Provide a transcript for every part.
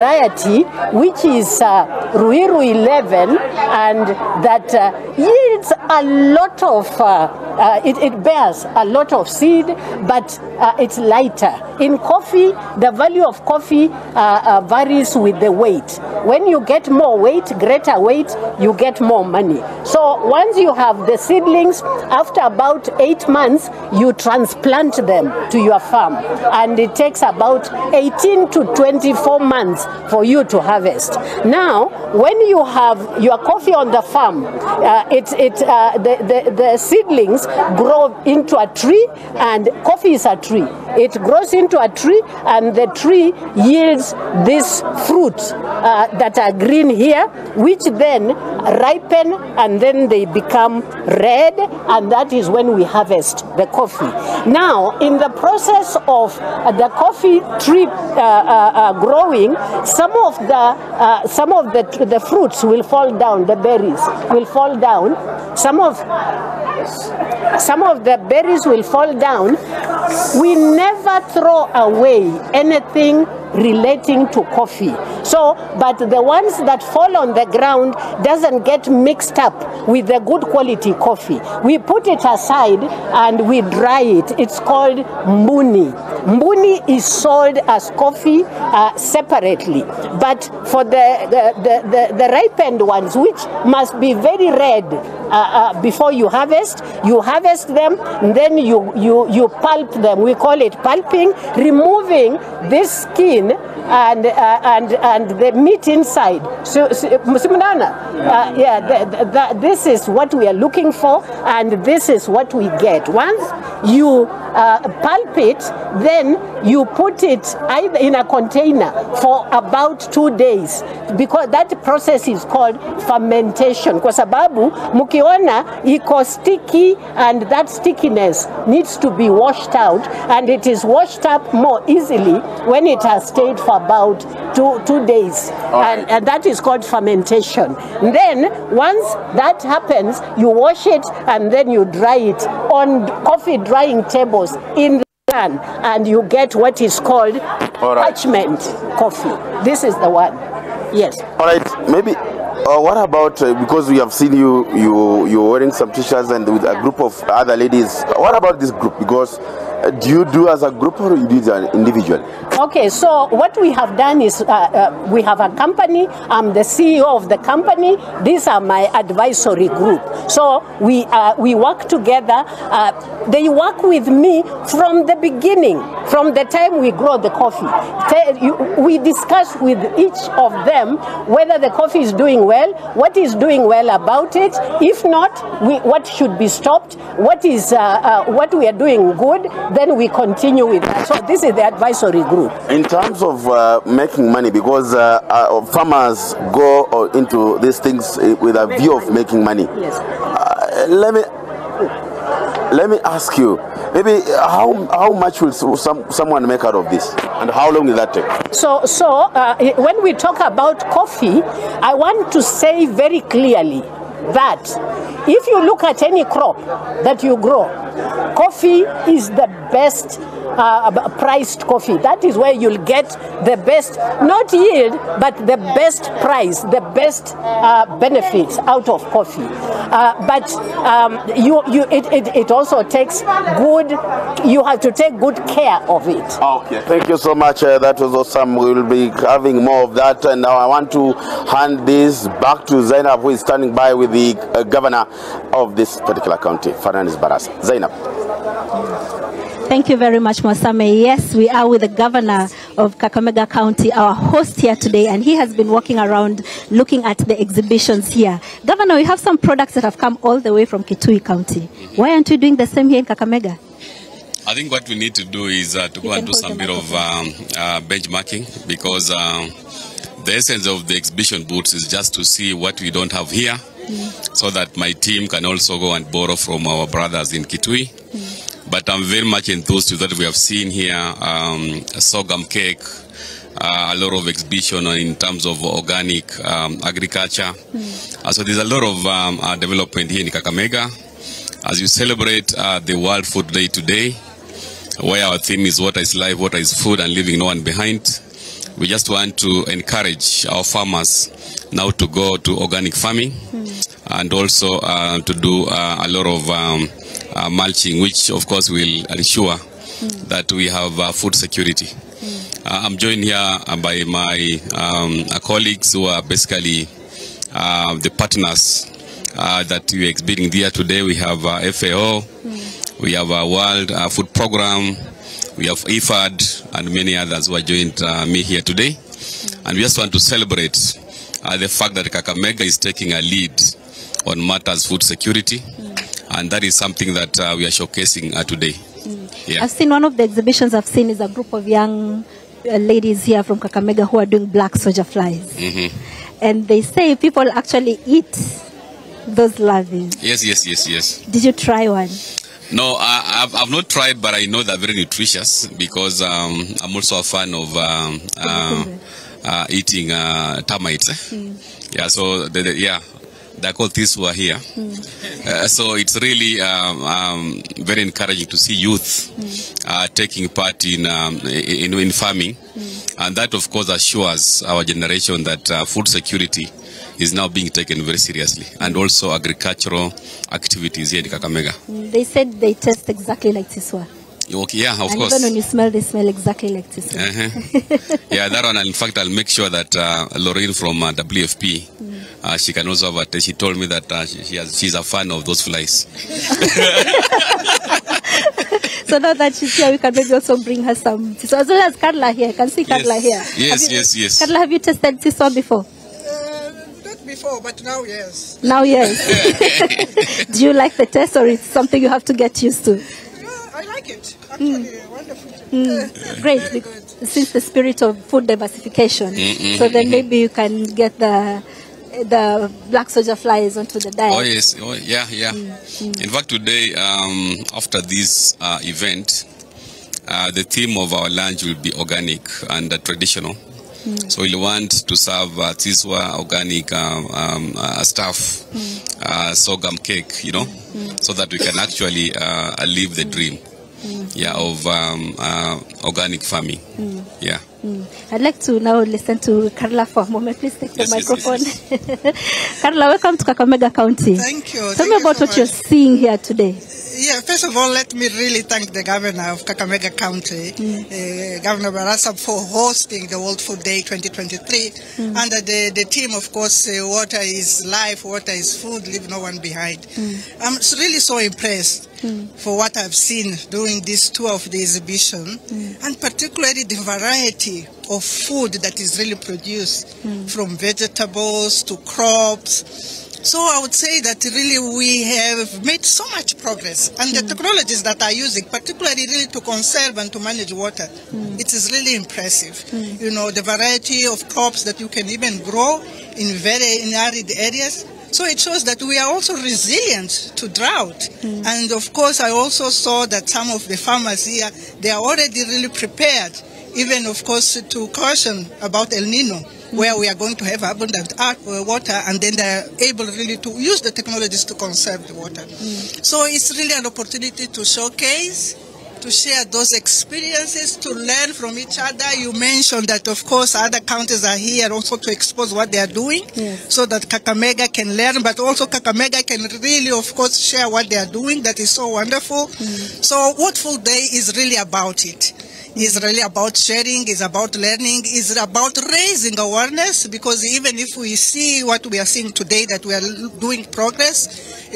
variety which is Ruiru 11, and that yields a lot of, it bears a lot of seed, but it's lighter. In coffee, the value of coffee varies with the weight. When you get more weight, greater weight, you get more money. So once you have the seedlings, after about 8 months, you transplant them to your farm, and it takes about 18 to 24 months for you to harvest. Now, when you have your coffee on the farm, the seedlings grow into a tree, and coffee is a tree. It grows into a tree, and the tree yields these fruits that are green here, which then ripen, and then they become red, and that is when we harvest the coffee. Now, in the process of the coffee tree growing, some of the fruits will fall down. The berries will fall down. Some of the berries will fall down. We never throw away anything relating to coffee. So, but the ones that fall on the ground doesn't get mixed up with the good quality coffee. We put it aside and we dry it. It's called mbuni. Mbuni is sold as coffee separately, but for the ripened ones, which must be very red before you harvest them, and then you pulp them. We call it pulping, removing this skin and the meat inside. So this is what we are looking for, and this is what we get. Once you pulp it, then you put it either in a container for about 2 days, because that process is called fermentation. Kwa sababu mukiona iko sticky, and that stickiness needs to be washed out, and it is washed up more easily when it has stayed for about two days, and that is called fermentation. And then once that happens, you wash it, and then you dry it on coffee drying tables in the sun, and you get what is called parchment coffee. This is the one. Yes. All right. Maybe. What about, because we have seen you're wearing some t-shirts and with a group of other ladies. What about this group? Because do you do as a group or you do as an individual? Okay, so what we have done is we have a company. I'm the CEO of the company. These are my advisory group. So we work together. They work with me from the beginning, from the time we grow the coffee. We discuss with each of them whether the coffee is doing well, what is doing well about it. If not, what should be stopped, what we are doing good, then we continue with that. So this is the advisory group. In terms of making money, because farmers go into these things with a view of making money. Yes. Let me ask you, maybe how much will someone make out of this, and how long will that take? So when we talk about coffee, I want to say very clearly that if you look at any crop that you grow, coffee is the best priced coffee. That is where you'll get the best, not yield, but the best price, the best benefits out of coffee. But it also takes you have to take good care of it. Okay, thank you so much. That was awesome. We will be having more of that. And now I want to hand this back to Zainab, who is standing by with the governor of this particular county, Fernandez Barras. Zainab. Thank you very much, Mwasame. Yes, we are with the governor of Kakamega County, our host here today, and he has been walking around looking at the exhibitions here. Governor, we have some products that have come all the way from Kitui County. Why aren't you doing the same here in Kakamega? I think what we need to do is to go and do some bit of benchmarking, because the essence of the exhibition booths is just to see what we don't have here, so that my team can also go and borrow from our brothers in Kitui. But I'm very much enthused with what we have seen here, a sorghum cake, a lot of exhibition in terms of organic agriculture. So there's a lot of development here in Kakamega. As you celebrate the World Food Day today, where our theme is water is life, water is food, and leaving no one behind. We just want to encourage our farmers now to go to organic farming and also to do a lot of mulching, which of course will ensure that we have food security. I'm joined here by my colleagues who are basically the partners that we are exhibiting here today. We have FAO, we have a World Food Program, we have IFAD, and many others who are joined me here today. And we just want to celebrate the fact that Kakamega is taking a lead on matters food security, and that is something that we are showcasing today. Yeah. I've seen one of the exhibitions I've seen is a group of young ladies here from Kakamega who are doing black soldier flies. And they say people actually eat those larvae. Yes. Did you try one? No, I've not tried, but I know they're very nutritious because I'm also a fan of eating termites. Yeah, so they're called Tiswa here. So it's really very encouraging to see youth taking part in farming, and that of course assures our generation that food security is now being taken very seriously, and also agricultural activities here in Kakamega. They said they taste exactly like Tiswa. Okay, yeah, of and course. Even when you smell, they smell exactly like Tiswa. Yeah, that one. In fact, I'll make sure that Lorraine from WFP, she can also have a taste. She told me that she's a fan of those flies. So now that she's here, we can maybe also bring her some. So as well as Carla here, I can see Carla here. Yes. Carla, have you tasted Tiswa before? Not before, but now yes. Now yes. Do you like the taste, or it's something you have to get used to? I like it. Actually, wonderful. Great, since the spirit of food diversification. So then maybe you can get the black soldier flies onto the diet. Oh yes, yeah. In fact, today, after this event, the theme of our lunch will be organic and traditional. So we'll want to serve Tiswa organic stuff, sorghum cake, so that we can actually live the dream, of organic farming. Yeah. I'd like to now listen to Carla for a moment. Please take the microphone. Yes. Carla, welcome to Kakamega County. Thank you. Tell me about what you're seeing here today. Yeah, first of all, let me really thank the governor of Kakamega County, Governor Barasa, for hosting the World Food Day 2023. Under the theme, of course, water is life, water is food, leave no one behind. I'm really so impressed for what I've seen during this tour of the exhibition, and particularly the variety of food that is really produced, from vegetables to crops. So I would say that really we have made so much progress, and the technologies that are using, particularly really to conserve and to manage water, it is really impressive. The variety of crops that you can even grow in arid areas. So it shows that we are also resilient to drought. And of course, I also saw that some of the farmers here, they are already really prepared, even of course to caution about El Nino, where we are going to have abundant water, and then they are able really to use the technologies to conserve the water. So it's really an opportunity to showcase, to share those experiences, to learn from each other. You mentioned that, of course, other counties are here also to expose what they are doing, so that Kakamega can learn, but also Kakamega can really, of course, share what they are doing. That is so wonderful. So World Food Day is really about it. It's really about sharing, it's about learning, it's about raising awareness, because even if we see what we are seeing today, that we are doing progress,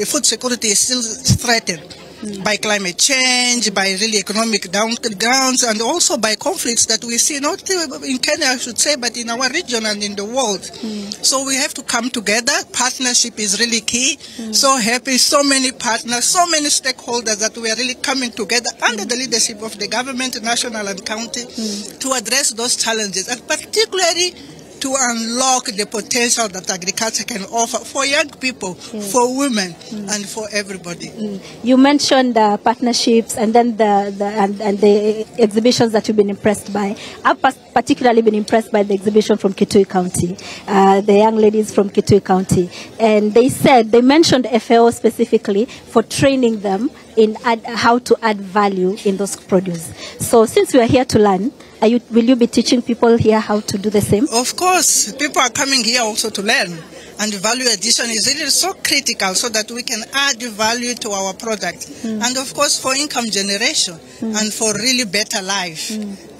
food security is still threatened by climate change, by really economic downturns, and also by conflicts that we see, not in Kenya, I should say, but in our region and in the world. So we have to come together. Partnership is really key. So happy, so many partners, so many stakeholders that we are really coming together under the leadership of the government, national and county, to address those challenges, and particularly to unlock the potential that agriculture can offer for young people, for women, and for everybody. You mentioned partnerships, and then the exhibitions that you've been impressed by. I've particularly been impressed by the exhibition from Kitui County, the young ladies from Kitui County, and they mentioned FAO specifically for training them in how to add value in those produce. So since we are here to learn, will you be teaching people here how to do the same? Of course, people are coming here also to learn. And value addition is really so critical so that we can add value to our product. And of course, for income generation and for really better life.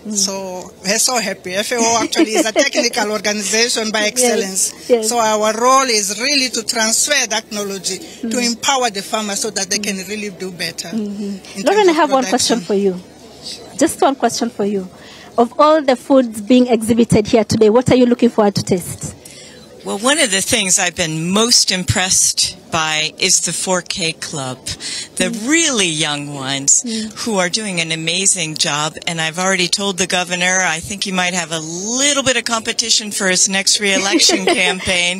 So we're so happy. FAO actually is a technical organization by excellence. Yes. So our role is really to transfer that knowledge, to empower the farmers so that they can really do better. Lauren, I have one question for you. Just one question for you. Of all the foods being exhibited here today, what are you looking forward to taste? Well, one of the things I've been most impressed by is the 4K Club, the really young ones who are doing an amazing job. And I've already told the governor, I think he might have a little bit of competition for his next re-election campaign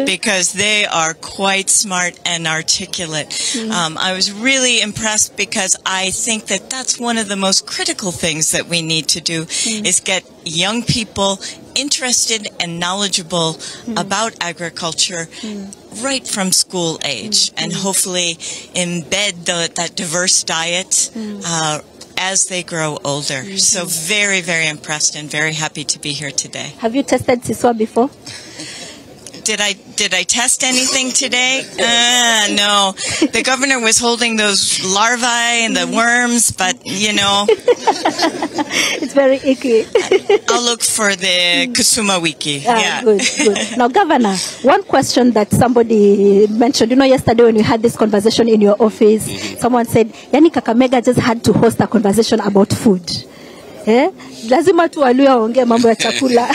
because they are quite smart and articulate. I was really impressed because I think that that's one of the most critical things that we need to do is get young people interested and knowledgeable about agriculture right from school age, and hopefully embed that diverse diet as they grow older. So very, very impressed and very happy to be here today. Have you tested siswa before? Did I test anything today? No. The governor was holding those larvae and the worms, but you know. It's very icky. I'll look for the Kusuma Wiki. Yeah. Good. Now, Governor, one question that somebody mentioned, yesterday when we had this conversation in your office, someone said, Yani Kakamega just had to host a conversation about food. Lazima tu Waluya waongee mambo ya chakula.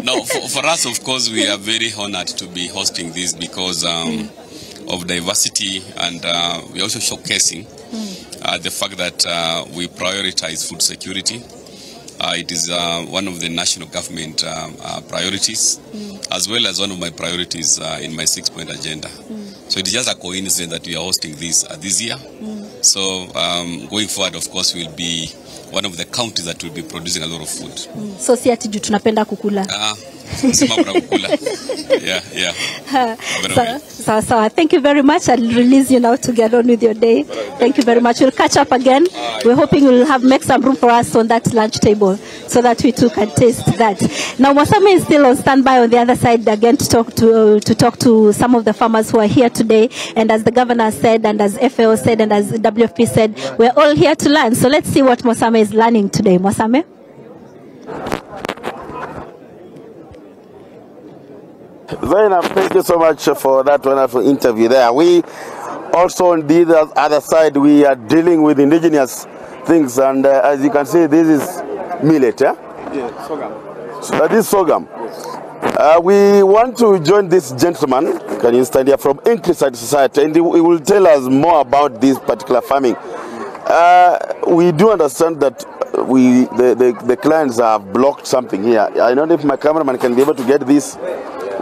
No, for us, of course, we are very honored to be hosting this because of diversity, and we're also showcasing the fact that we prioritize food security. It is one of the national government priorities, as well as one of my priorities in my 6-point agenda. So it is just a coincidence that we are hosting this this year. So going forward, of course, we'll be one of the counties that will be producing a lot of food. So si ati juu tunapenda kukula. Yeah. So thank you very much. I'll release you now to get on with your day. Thank you very much. We'll catch up again. We're hoping you'll make some room for us on that lunch table so that we too can taste that. Now, Mwasame is still on standby on the other side again to talk to some of the farmers who are here today. And as the governor said, and as FAO said, and as WFP said, we're all here to learn. So let's see what Mwasame is learning today. Mwasame? Zainab, thank you so much for that wonderful interview there. We also on the other side, we are dealing with indigenous things, and as you can see, this is millet, yeah? Yeah, sorghum. So, this is sorghum. We want to join this gentleman, can you stand here, from Incluside Society, and he will tell us more about this particular farming. We do understand that the clients have blocked something here. I don't know if my cameraman can be able to get this.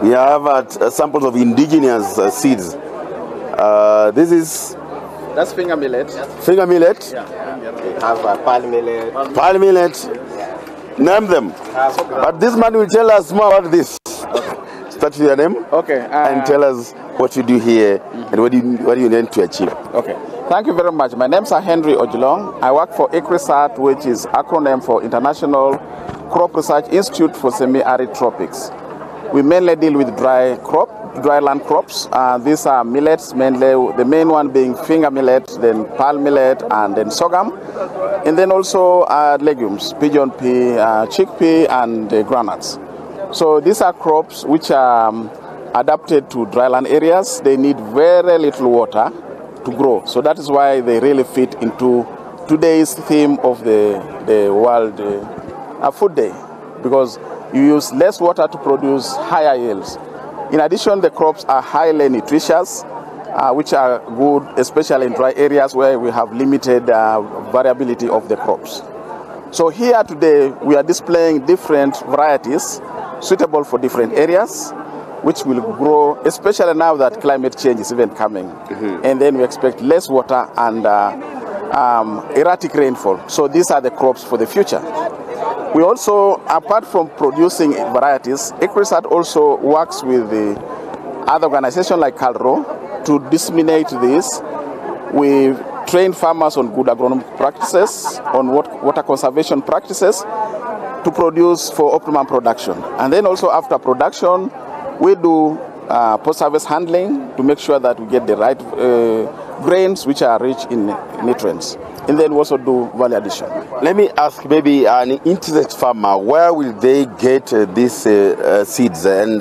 We have samples of indigenous seeds. That's finger millet. Finger millet. Yeah. We have pearl millet. Pearl millet. Name them. But this man will tell us more about this. Okay. Start with your name. Okay. And tell us what you do here and what do you need to achieve. Okay. Thank you very much. My name is Henry Ojulong. I work for ICRISAT, which is acronym for International Crop Research Institute for Semi-Arid Tropics. We mainly deal with dry land crops. These are millets, mainly the main one being finger millet, then pearl millet, and then sorghum. And then also legumes, pigeon pea, chickpea, and granules. So these are crops which are adapted to dryland areas. They need very little water to grow. So that is why they really fit into today's theme of the World Food Day, because you use less water to produce higher yields. In addition, the crops are highly nutritious, which are good, especially in dry areas where we have limited variability of the crops. So here today, we are displaying different varieties suitable for different areas, which will grow, especially now that climate change is even coming. And then we expect less water and erratic rainfall. So these are the crops for the future. We also, apart from producing varieties, ICRISAT also works with the other organizations like CALRO to disseminate this. We train farmers on good agronomic practices, on water conservation practices to produce for optimum production. And then also after production, we do post-harvest handling to make sure that we get the right grains which are rich in nutrients. And then we also do value addition. Let me ask maybe an interested farmer, where will they get these seeds? And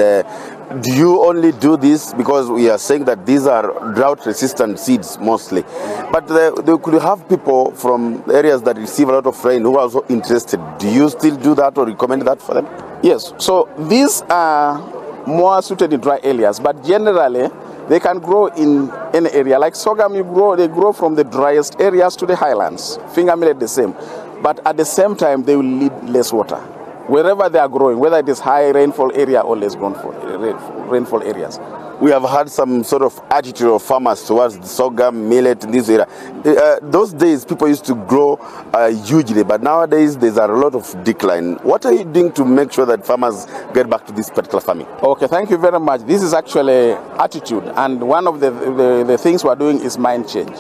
do you only do this because we are saying that these are drought-resistant seeds mostly? But they could have people from areas that receive a lot of rain who are also interested. Do you still do that or recommend that for them? Yes. So these are more suited in dry areas, but generally they can grow in any area. Like sorghum, they grow from the driest areas to the highlands. Finger millet the same. But at the same time, they will need less water. Wherever they are growing, whether it is high rainfall area or less rainfall areas. We have had some sort of attitude of farmers towards the sorghum, millet in this area. Those days, people used to grow hugely, but nowadays there's a lot of decline. What are you doing to make sure that farmers get back to this particular farming? Okay, thank you very much. This is actually attitude, and one of the things we're doing is mind change.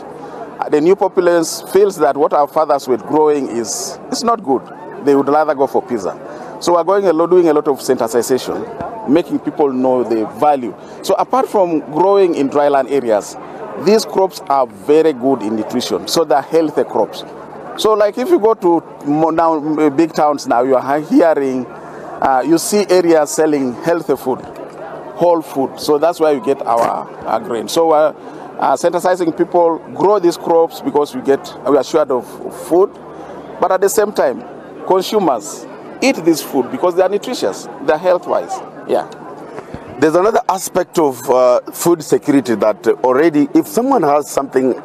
The new populace feels that what our fathers were growing is not good. They would rather go for pizza. So we're doing a lot of sensitization, making people know the value. So apart from growing in dryland areas, these crops are very good in nutrition. So they're healthy crops. So like if you go to now big towns now, you are hearing, you see areas selling healthy food, whole food. So that's where you get our grain. So we're sensitizing people, grow these crops because we are assured of food. But at the same time, consumers eat this food because they are nutritious, they're health-wise. Yeah. There's another aspect of food security that already, if someone has something,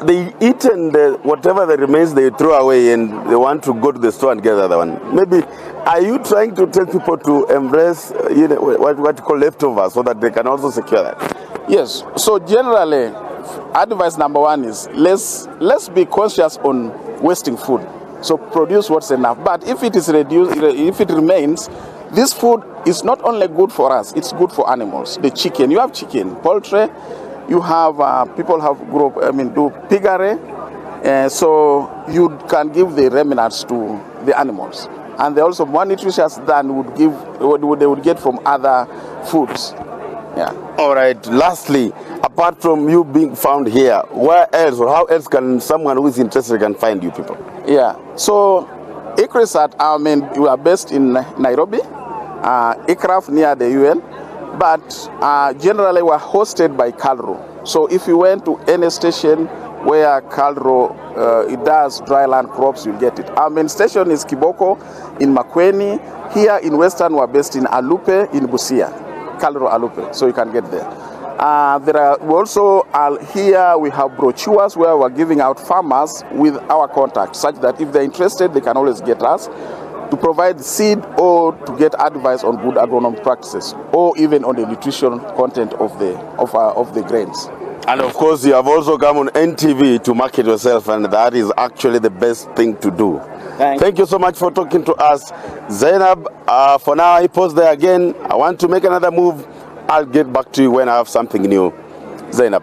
they eat and whatever that remains they throw away and they want to go to the store and get the other one. Maybe, are you trying to tell people to embrace what you call leftovers so that they can also secure that? Yes. So generally, advice number one is let's be conscious on wasting food. So produce what's enough. But if it is reduced, if it remains, this food is not only good for us, it's good for animals. The chicken, you have chicken, poultry, you have, people do piggery, so you can give the remnants to the animals. And they're also more nutritious than they would get from other foods. Yeah. All right. Lastly, apart from you being found here, where else or how else can someone who is interested can find you people? Yeah. So, ICRISAT, we are based in Nairobi, ICRAF near the UN, but generally we're hosted by KALRO. So if you went to any station where KALRO it does dryland crops, you'll get it. Our main station is Kiboko in Makweni. Here in Western, we're based in Alupe in Busia. KALRO Alupe, so you can get there. Here we have brochures where we're giving out farmers with our contact, such that if they're interested, they can always get us to provide seed or to get advice on good agronomic practices, or even on the nutrition content of the grains. And of course, you have also come on NTV to market yourself, and that is actually the best thing to do. Thank you so much for talking to us. Zainab, for now, I pause there again. I want to make another move. I'll get back to you when I have something new. Zainab.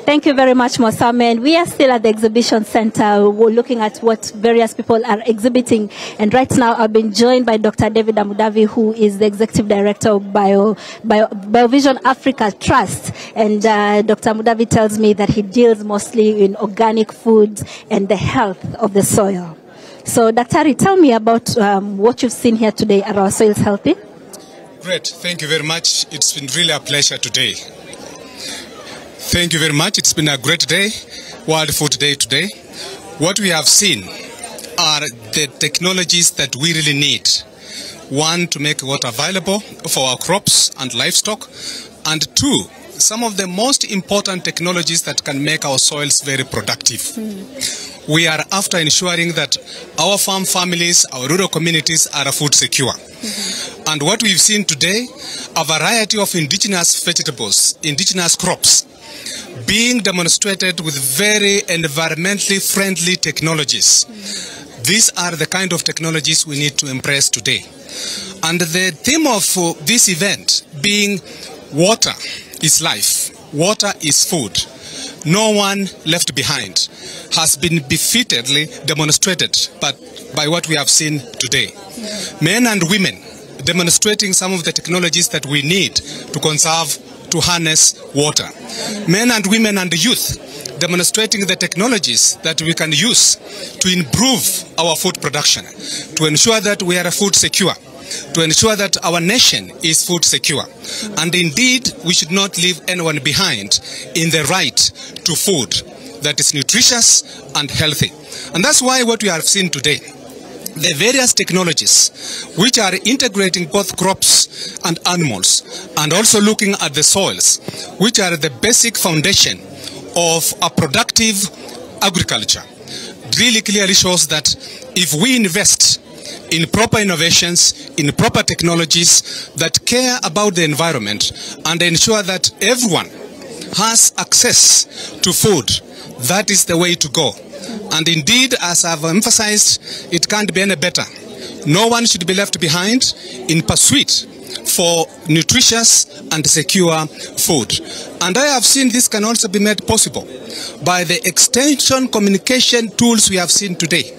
Thank you very much, Mosame. And we are still at the exhibition center. We're looking at what various people are exhibiting. And right now, I've been joined by Dr. David Amudavi, who is the Executive Director of BioVision Africa Trust. And Dr. Amudavi tells me that he deals mostly in organic foods and the health of the soil. So, Dr. tell me about what you've seen here today. Are our soils healthy? Great. Thank you very much. It's been really a pleasure today. Thank you very much. It's been a great day, World Food Day today. What we have seen are the technologies that we really need. One, to make water available for our crops and livestock. And two, some of the most important technologies that can make our soils very productive. We are after ensuring that our farm families, our rural communities are food secure. And what we've seen today, a variety of indigenous vegetables, indigenous crops, being demonstrated with very environmentally friendly technologies. these are the kind of technologies we need to embrace today. And the theme of this event being water is life, water is food, no one left behind, has been befittingly demonstrated by what we have seen today. Men and women demonstrating some of the technologies that we need to conserve, to harness water. Men and women and youth demonstrating the technologies that we can use to improve our food production, to ensure that we are food secure, to ensure that our nation is food secure. And indeed, we should not leave anyone behind in the right to food that is nutritious and healthy. And that's why what we have seen today, the various technologies which are integrating both crops and animals, and also looking at the soils, which are the basic foundation of a productive agriculture, really clearly shows that if we invest in proper innovations, in proper technologies that care about the environment and ensure that everyone has access to food, that is the way to go. And indeed, as I've emphasized, it can't be any better. No one should be left behind in pursuit for nutritious and secure food. And I have seen this can also be made possible by the extension communication tools we have seen today,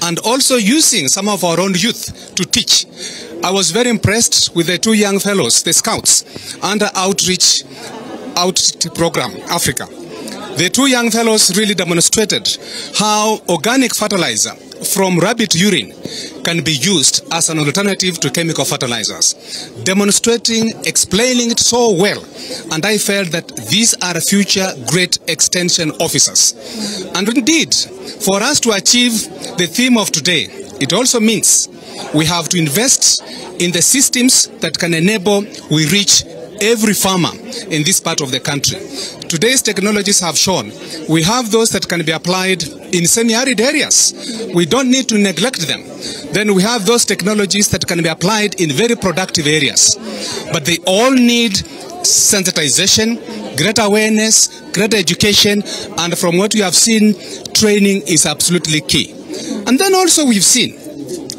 and also using some of our own youth to teach. I was very impressed with the two young fellows, the scouts, under Outreach Program Africa. The two young fellows really demonstrated how organic fertilizer from rabbit urine can be used as an alternative to chemical fertilizers, demonstrating, explaining it so well. And I felt that these are future great extension officers. And indeed, for us to achieve the theme of today, it also means we have to invest in the systems that can enable we reach every farmer in this part of the country. Today's technologies have shown we have those that can be applied in semi-arid areas. We don't need to neglect them. Then we have those technologies that can be applied in very productive areas. But they all need sensitization, greater awareness, greater education, and from what we have seen, training is absolutely key. And then also we've seen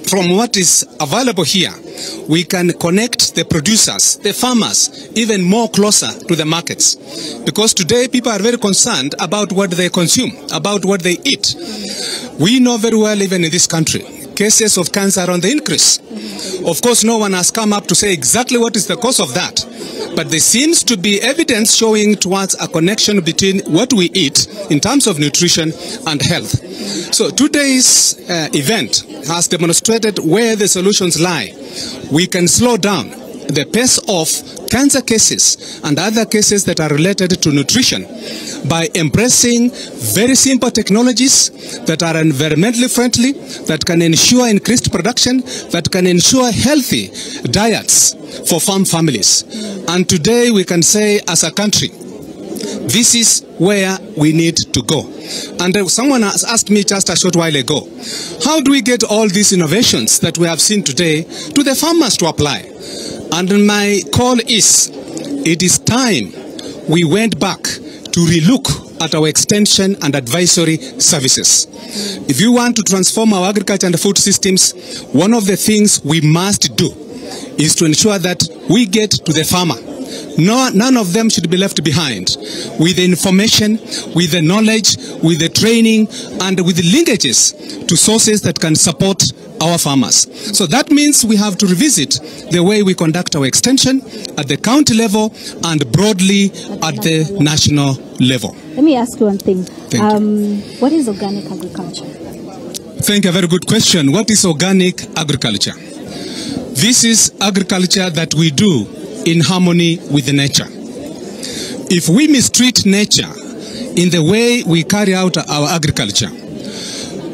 from what is available here, we can connect the producers, the farmers, even more closer to the markets. Because today people are very concerned about what they consume, about what they eat. We know very well, even in this country, cases of cancer are on the increase. Of course, no one has come up to say exactly what is the cause of that. But there seems to be evidence showing towards a connection between what we eat in terms of nutrition and health. So today's event has demonstrated where the solutions lie. We can slow down the pace of cancer cases and other cases that are related to nutrition by embracing very simple technologies that are environmentally friendly, that can ensure increased production, that can ensure healthy diets for farm families. And today we can say as a country, this is where we need to go. And someone has asked me just a short while ago, how do we get all these innovations that we have seen today to the farmers to apply? And my call is, it is time we went back to relook at our extension and advisory services. If you want to transform our agriculture and food systems, one of the things we must do is to ensure that we get to the farmer. None of them should be left behind with the information, with the knowledge, with the training, and with the linkages to sources that can support our farmers. So that means we have to revisit the way we conduct our extension at the county level and broadly at the national level. Let me ask you one thing. Thank you. What is organic agriculture? Thank you. A very good question. What is organic agriculture? This is agriculture that we do in harmony with nature. If we mistreat nature in the way we carry out our agriculture,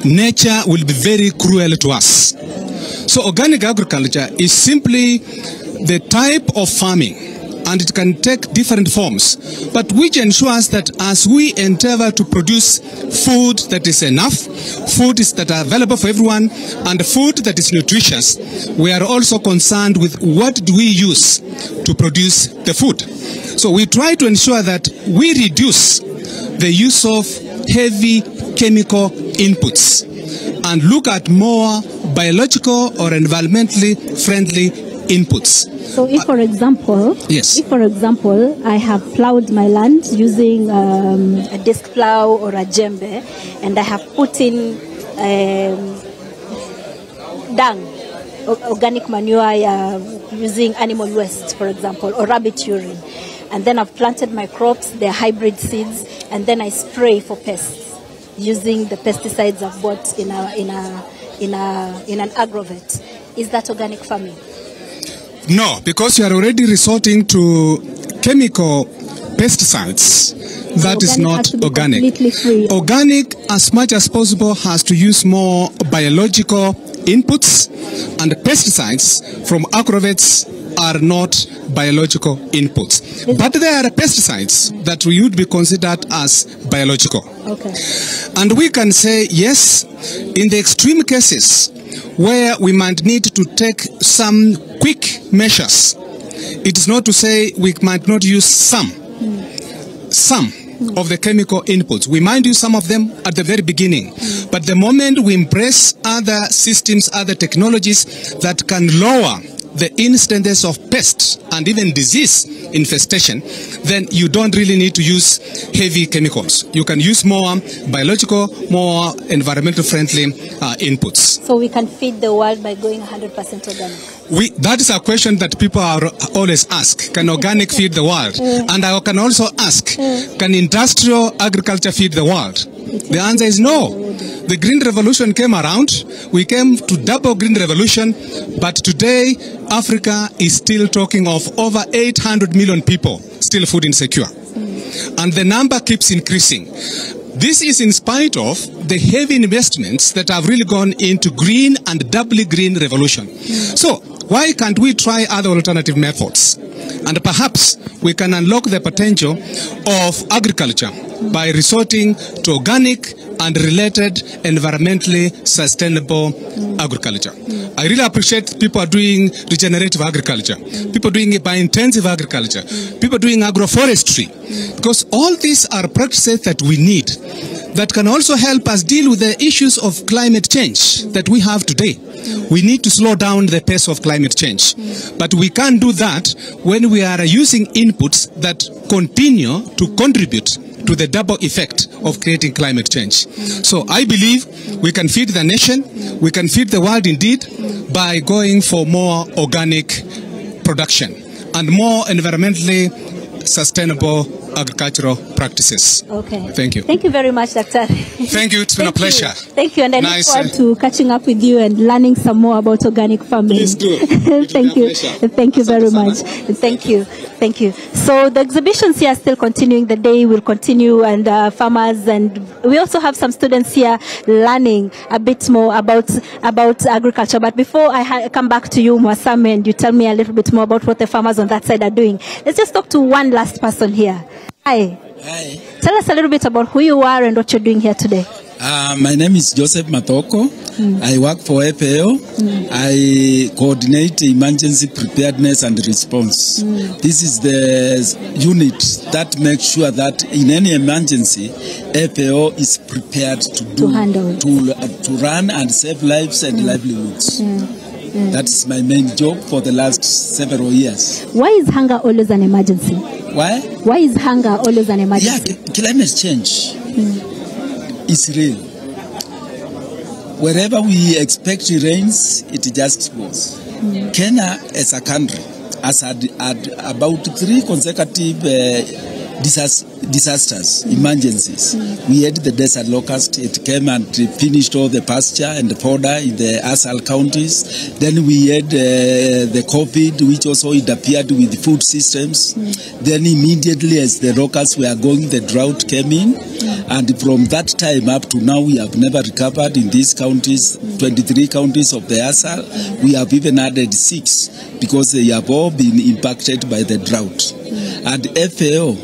nature will be very cruel to us. So organic agriculture is simply the type of farming, and it can take different forms, but which ensures that as we endeavor to produce food that is enough, food that are available for everyone, and food that is nutritious, we are also concerned with what do we use to produce the food. So we try to ensure that we reduce the use of heavy chemical inputs. and look at more biological or environmentally friendly inputs. So if, for example, yes. If, for example, I have plowed my land using a disc plow or a djembe, and I have put in dung, organic manure using animal waste, for example, or rabbit urine, and then I've planted my crops, they're hybrid seeds, and then I spray for pests using the pesticides I've bought in an agrovet. Is that organic farming? No, because you are already resorting to chemical pesticides. That is not organic. Completely free. Organic, as much as possible, has to use more biological inputs, and pesticides from agrovets are not biological inputs. But there are pesticides that would be considered as biological. Okay. And we can say, yes, in the extreme cases where we might need to take some quick measures, it is not to say we might not use some of the chemical inputs. We might use some of them at the very beginning, but the moment we embrace other systems, other technologies that can lower the instances of pests and even disease infestation, then you don't really need to use heavy chemicals. You can use more biological, more environmental friendly inputs. So we can feed the world by going 100% organic? That is a question that people are always ask. Can organic feed the world? And I can also ask, can industrial agriculture feed the world? The answer is no. The Green Revolution came around. We came to double Green Revolution, but today Africa is still talking of over 800 million people still food insecure. And the number keeps increasing. This is in spite of the heavy investments that have really gone into green and doubly green revolution. So why can't we try other alternative methods? And perhaps we can unlock the potential of agriculture by resorting to organic and related environmentally sustainable agriculture. I really appreciate people are doing regenerative agriculture, people doing biointensive agriculture, people doing agroforestry, because all these are practices that we need that can also help us deal with the issues of climate change that we have today. We need to slow down the pace of climate change. But we can't do that when we are using inputs that continue to contribute to the double effect of creating climate change. So I believe we can feed the nation, we can feed the world indeed, by going for more organic production and more environmentally sustainable agricultural practices. Okay. Thank you. Thank you very much, Dr. Thank you. It's been a pleasure. Thank you. And I look forward to catching up with you and learning some more about organic farming. Please do. Thank you. Thank you very much. Thank you. Thank you. So the exhibitions here are still continuing. The day will continue, and farmers, and we also have some students here learning a bit more about agriculture. But before I come back to you, Mwasame, and you tell me a little bit more about what the farmers on that side are doing, let's just talk to one last person here. Hi. Hi. Tell us a little bit about who you are and what you're doing here today. My name is Joseph Matoko. I work for FAO. I coordinate emergency preparedness and response. This is the unit that makes sure that in any emergency, FAO is prepared to handle, to run and save lives and livelihoods. That's my main job for the last several years. Why is hunger always an emergency? Why? Why is hunger always an emergency? Yeah, climate change is real. Wherever we expect rains, it just goes. Kenya as a country has had about 3 consecutive disasters, emergencies. We had the desert locust. It came and finished all the pasture and the fodder in the ASAL counties. Then we had the COVID, which also interfered with the food systems. Then immediately as the locusts were going, the drought came in. And from that time up to now, we have never recovered in these counties, 23 counties of the ASAL. We have even added 6 because they have all been impacted by the drought. And FAO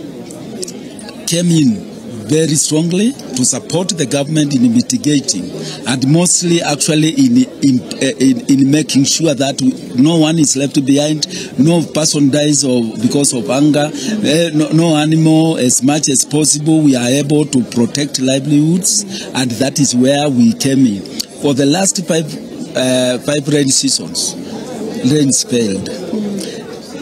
came in very strongly to support the government in mitigating, and mostly actually in making sure that no one is left behind, no person dies because of hunger, no animal. As much as possible, we are able to protect livelihoods, and that is where we came in. for the last five rain seasons, rains failed.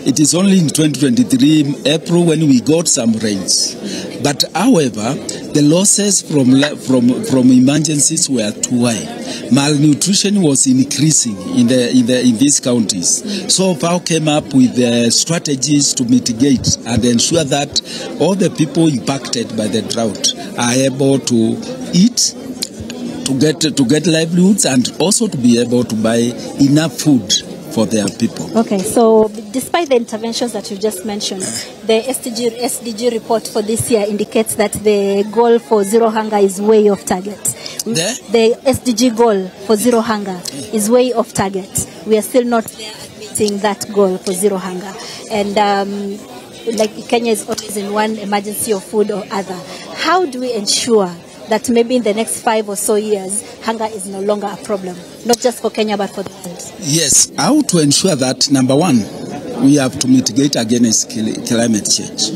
It is only in 2023 April when we got some rains. But however, the losses from emergencies were too high. Malnutrition was increasing in these counties. So FAO came up with strategies to mitigate and ensure that all the people impacted by the drought are able to eat, to get livelihoods, and also to be able to buy enough food for their people. Okay, so despite the interventions that you just mentioned, the SDG report for this year indicates that the goal for zero hunger is way off target. The SDG goal for zero hunger is way off target. We are still not there meeting that goal for zero hunger. And like Kenya is always in one emergency of food or other. How do we ensure that maybe in the next 5 or so years, hunger is no longer a problem, not just for Kenya, but for the world? Yes, how to ensure that, number one, we have to mitigate against climate change.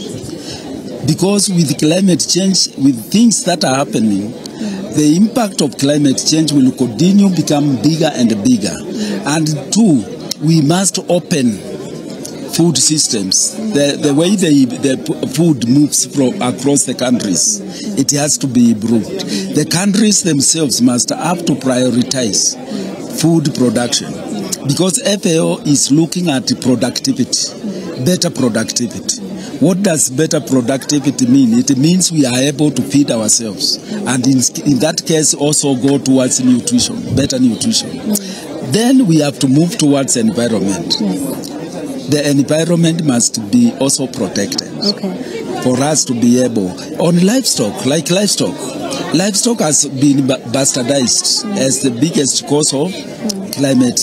Because with climate change, with things that are happening, the impact of climate change will continue to become bigger and bigger. And two, we must open food systems. The way the food moves across the countries, it has to be improved. The countries themselves must have to prioritize food production, because FAO is looking at productivity, better productivity. What does better productivity mean? It means we are able to feed ourselves, and in that case also go towards nutrition, better nutrition. Then we have to move towards environment. The environment must be also protected for us to be able. On livestock, livestock has been bastardized as the biggest cause of climate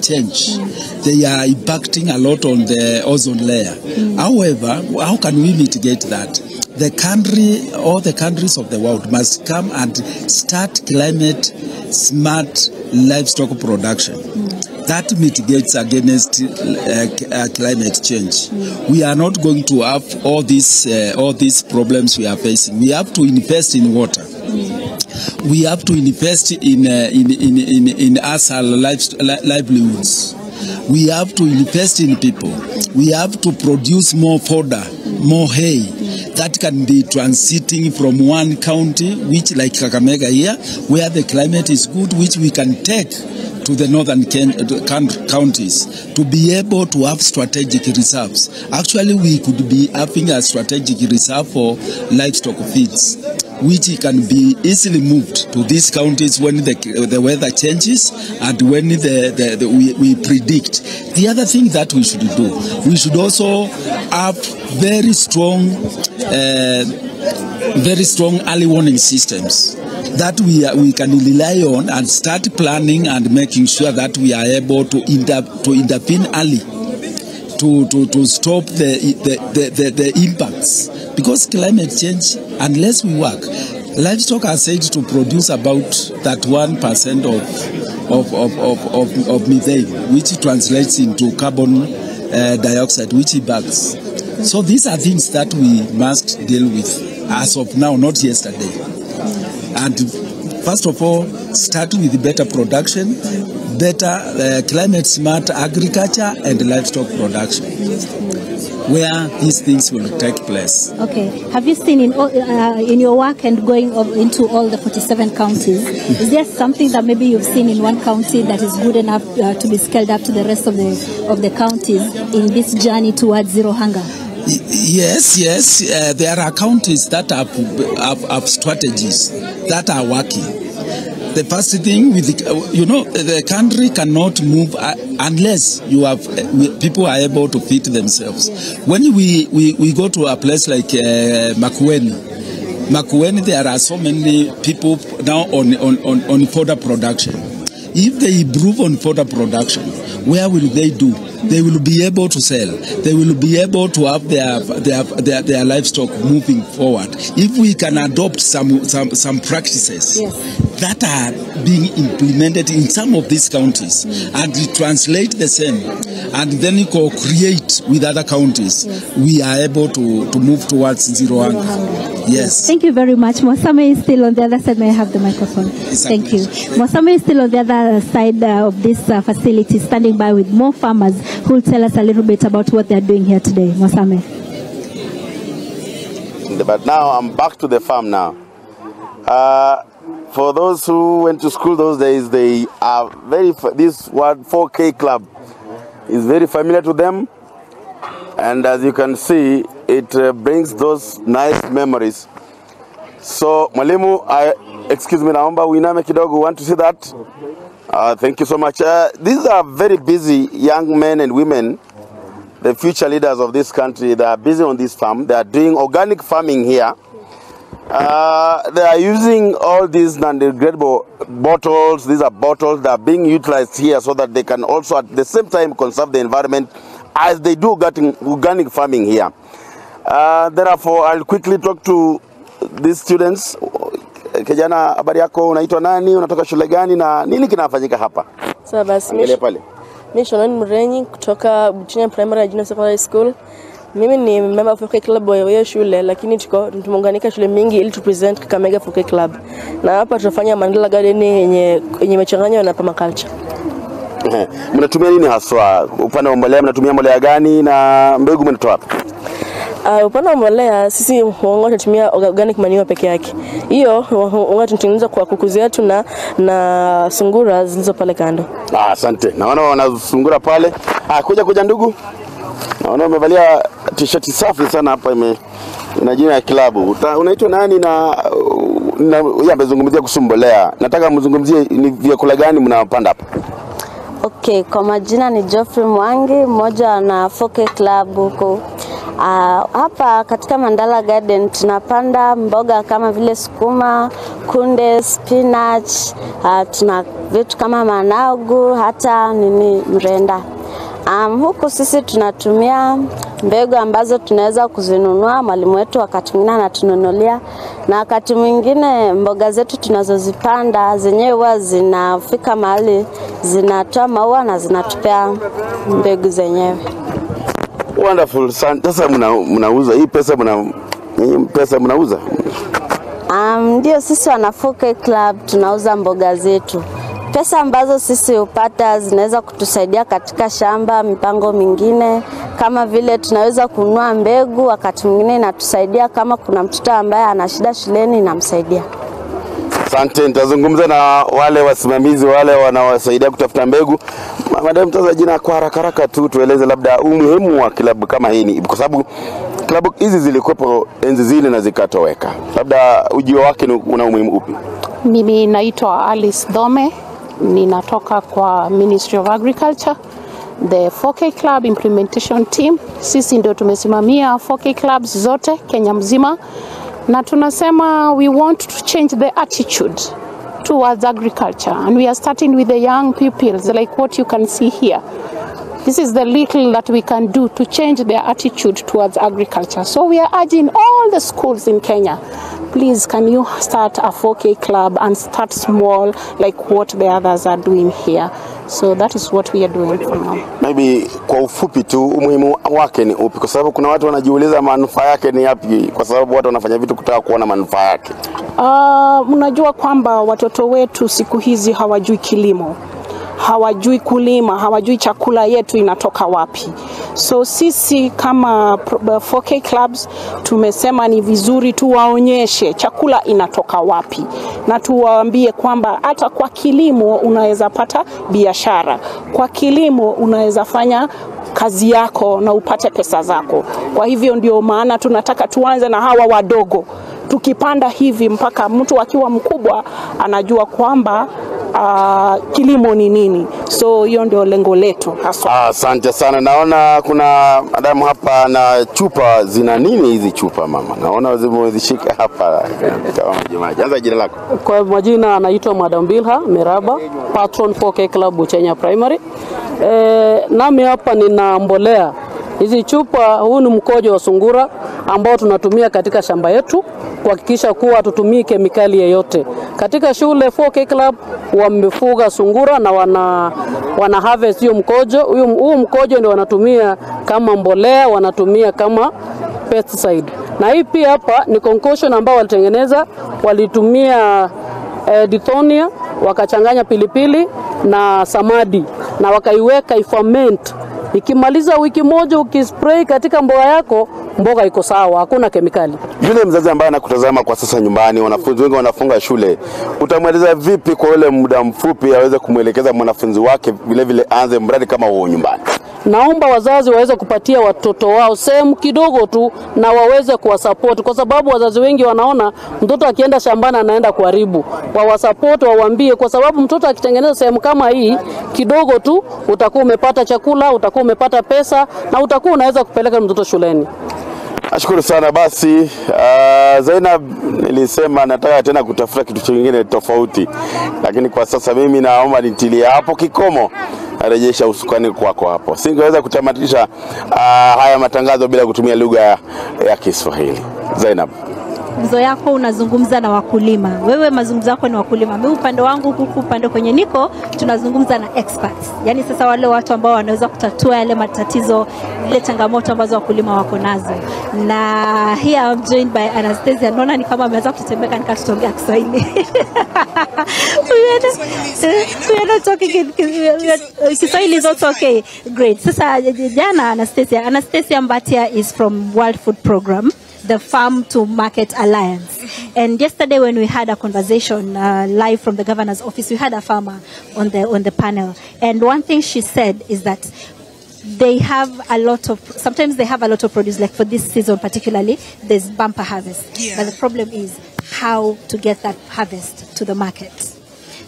change. They are impacting a lot on the ozone layer. However, how can we mitigate that? All the countries of the world must come and start climate smart livestock production. That mitigates against climate change. We are not going to have all these problems we are facing. We have to invest in water. We have to invest in our livelihoods. We have to invest in people. We have to produce more fodder, more hay that can be transiting from one county, which like Kakamega here, where the climate is good, which we can take to the northern counties to be able to have strategic reserves. Actually, we could be having a strategic reserve for livestock feeds, which can be easily moved to these counties when the weather changes and when we predict. The other thing that we should do, we should also have very strong early warning systems that we can rely on and start planning and making sure that we are able to intervene early to stop the impacts. Because climate change, unless we work, livestock are said to produce about that 1% of methane, which translates into carbon dioxide, which impacts. So these are things that we must deal with as of now, not yesterday. And first of all, start with better production, better climate smart agriculture and livestock production, where these things will take place. Okay. Have you seen in your work and going into all the 47 counties, is there something that maybe you've seen in one county that is good enough to be scaled up to the rest of the counties in this journey towards zero hunger? Yes. There are counties that have strategies that are working. The first thing, the country cannot move unless you have people are able to feed themselves. When we go to a place like Makueni, there are so many people now on fodder production. If they improve on fodder production, where will they do? They will be able to sell. They will be able to have their livestock moving forward. If we can adopt some practices that are being implemented in some of these counties and translate the same, and then co-create with other counties, we are able to move towards zero hunger. Yes. Thank you very much. Mwasame is still on the other side. May I have the microphone? Thank you. Mwasame is still on the other side of this facility, standing by with more farmers who will tell us a little bit about what they are doing here today. Mwasame. But now I'm back to the farm now. For those who went to school those days, they are this word 4K club is very familiar to them. And as you can see, it brings those nice memories. So, Mwalimu, excuse me, naomba uiname kidogo. Want to see that? Thank you so much. These are very busy young men and women, the future leaders of this country. They are busy on this farm. They are doing organic farming here. They are using all these non-degradable bottles. These are bottles that are being utilized here so that they can also at the same time conserve the environment as they do organic farming here. Therefore, I'll quickly talk to these students. Kijana, habari yako, unaitwa nani, unatoka shule gani na nini kinafanyika hapa? Sawa basi. Mimi Shonani Mrenyi kutoka Buchinya Primary Junior Secondary School. Mimi ni member of 4K Club ya shule, lakini tumeunganika shule mingi ili tu present Kakamega 4K Club. Na hapa tunafanya Mandela Garden yenye imechanganywa na permaculture. Mnatumia nini haswa? Upande wa mbolea mnatumia mbolea gani na mbegu mnatoa wapi? Upande wa mbolea sisi huwa tunatumia organic manure peke yake. Hiyo huwa tunatengeneza kwa kuku zetu na sungura zilizo pale kando. Asante. Naona wana sungura pale. Kuja ndugu. Naona umevalia t-shirt safi sana hapa ina jina ya klabu. Unaitwa nani na yeye amezungumzia kuhusu mbolea. Nataka mzungumzie ni vyakula gani mnapanda hapa? Okay, kwa majina ni Geoffrey Mwangi, mmoja na 4K Club huko. Hapa katika Mandela Garden tunapanda mboga kama vile sukuma, kunde, spinach, tuna vitu kama managu, hata mrenda. Huku sisi tunatumia mbegu ambazo tunaweza kuzinunua, mwalimu wetu wakati mwingine anatununulia, na wakati mwingine mboga zetu tunazozipanda zenyewe huwa zinafika mahali zinatoa maua na zinatupea mbegu zenyewe. Wonderful. Sasa mnauza hii pesa mnauza? Ndio, sisi wana 4K Club tunauza mboga zetu. Pesa ambazo sisi upata zinaweza kutusaidia katika shamba, mipango mingine kama vile tunaweza kununua mbegu, wakati mwingine inatusaidia kama kuna mtoto ambaye ana shida shuleni inamsaidia. Asante, nitazungumza na wale wasimamizi wale wanaowasaidia kutafuta mbegu. Madam, mtaza jina kwa haraka tu tueleze labda umuhimu wa klabu kama hii, kwa sababu klabu hizi zilikuwepo enzi zile na zikatoweka. Labda ujio wake una umuhimu upi? Mimi naitwa Alice Dome, ninatoka kwa Ministry of Agriculture, the 4K Club implementation team. Sisi ndio tumesimamia 4K clubs zote Kenya mzima, na tunasema we want to change the attitude towards agriculture, and we are starting with the young pupils like what you can see here. This is the little that we can do to change their attitude towards agriculture. So we are urging all the schools in Kenya, please can you start a 4K club and start small like what the others are doing here. So that is what we are doing for now. Maybe kwa ufupi tu umuhimu wake ni upi, kwa sababu kuna watu wanajiuliza manufaa yake ni yapi, kwa sababu watu wanafanya vitu kutaka kuona manufaa yake. Mnajua kwamba watoto wetu siku hizi hawajui kilimo, hawajui kulima, hawajui chakula yetu inatoka wapi. So sisi kama 4K clubs tumesema ni vizuri tuwaonyeshe chakula inatoka wapi, na tuwaambie kwamba hata kwa kilimo unaweza pata biashara, kwa kilimo unaweza fanya kazi yako na upate pesa zako. Kwa hivyo ndio maana tunataka tuanze na hawa wadogo, tukipanda hivi mpaka mtu akiwa mkubwa anajua kwamba kilimo ni nini. So hiyo ndio lengo letu hasa. Asante sana. Naona kuna madam hapa na chupa. Zina nini hizi chupa mama? Naona zimezishika hapa kama maji. Anza jina lako. Kwa majina anaitwa Madam Bilha Miraba, patron 4K Club Buchinya Primary. Nami hapa nina mbolea. Hizi chupa, huu ni mkojo wa sungura ambao tunatumia katika shamba yetu kuhakikisha kuwa hatutumii kemikali yoyote. Katika shule 4K Club wamefuga sungura na wana harvest hiyo mkojo. Huu mkojo ndio wanatumia kama mbolea, wanatumia kama pesticide. Na hii pia hapa ni concoction ambao walitengeneza, walitumia dithonia, wakachanganya pilipili na samadi na wakaiweka iferment. Ikimaliza wiki moja ukispray katika mboga yako, mboga iko sawa, hakuna kemikali. Yule mzazi ambaye anakutazama kwa sasa nyumbani, wanafunzi wengi wanafunga shule, utamweleza vipi kwa ule muda mfupi aweze kumwelekeza mwanafunzi wake vile vile aanze mradi kama huo nyumbani? Naomba wazazi waweze kupatia watoto wao sehemu kidogo tu na waweze kuwasupport, kwa sababu wazazi wengi wanaona mtoto akienda shambani anaenda kuharibu. Wawasupport, wawaambie, kwa sababu mtoto akitengeneza sehemu kama hii kidogo tu, utakuwa umepata chakula, utakuwa umepata pesa na utakuwa unaweza kupeleka mtoto shuleni. Ashukuru sana. Basi Zainab, nilisema nataka tena kutafuta kitu kingine tofauti, lakini kwa sasa mimi naomba nitilie hapo kikomo, narejesha usukani kwako hapo. Singeweza kutamatisha haya matangazo bila kutumia lugha ya Kiswahili. Zainab, Mzo yako unazungumza na wakulima. Wewe mazungumzo yako ni wakulima. Mimi upande wangu huku upande kwenye niko tunazungumza na experts. Yaani sasa wale watu ambao wanaweza kutatua yale matatizo, ile changamoto ambazo wakulima wako nazo. Na here I'm joined by Anastasia. Naona ni kama ameweza kutembeka nikatutongea Kiswahili. We are not talking in Kiswahili is also okay. Great. Sasa jana Anastasia Mbatia is from World Food Program, the Farm to Market Alliance. And yesterday when we had a conversation live from the governor's office, we had a farmer on the panel. And one thing she said is that they have sometimes they have a lot of produce, like for this season particularly, there's bumper harvest. Yeah. But the problem is how to get that harvest to the market.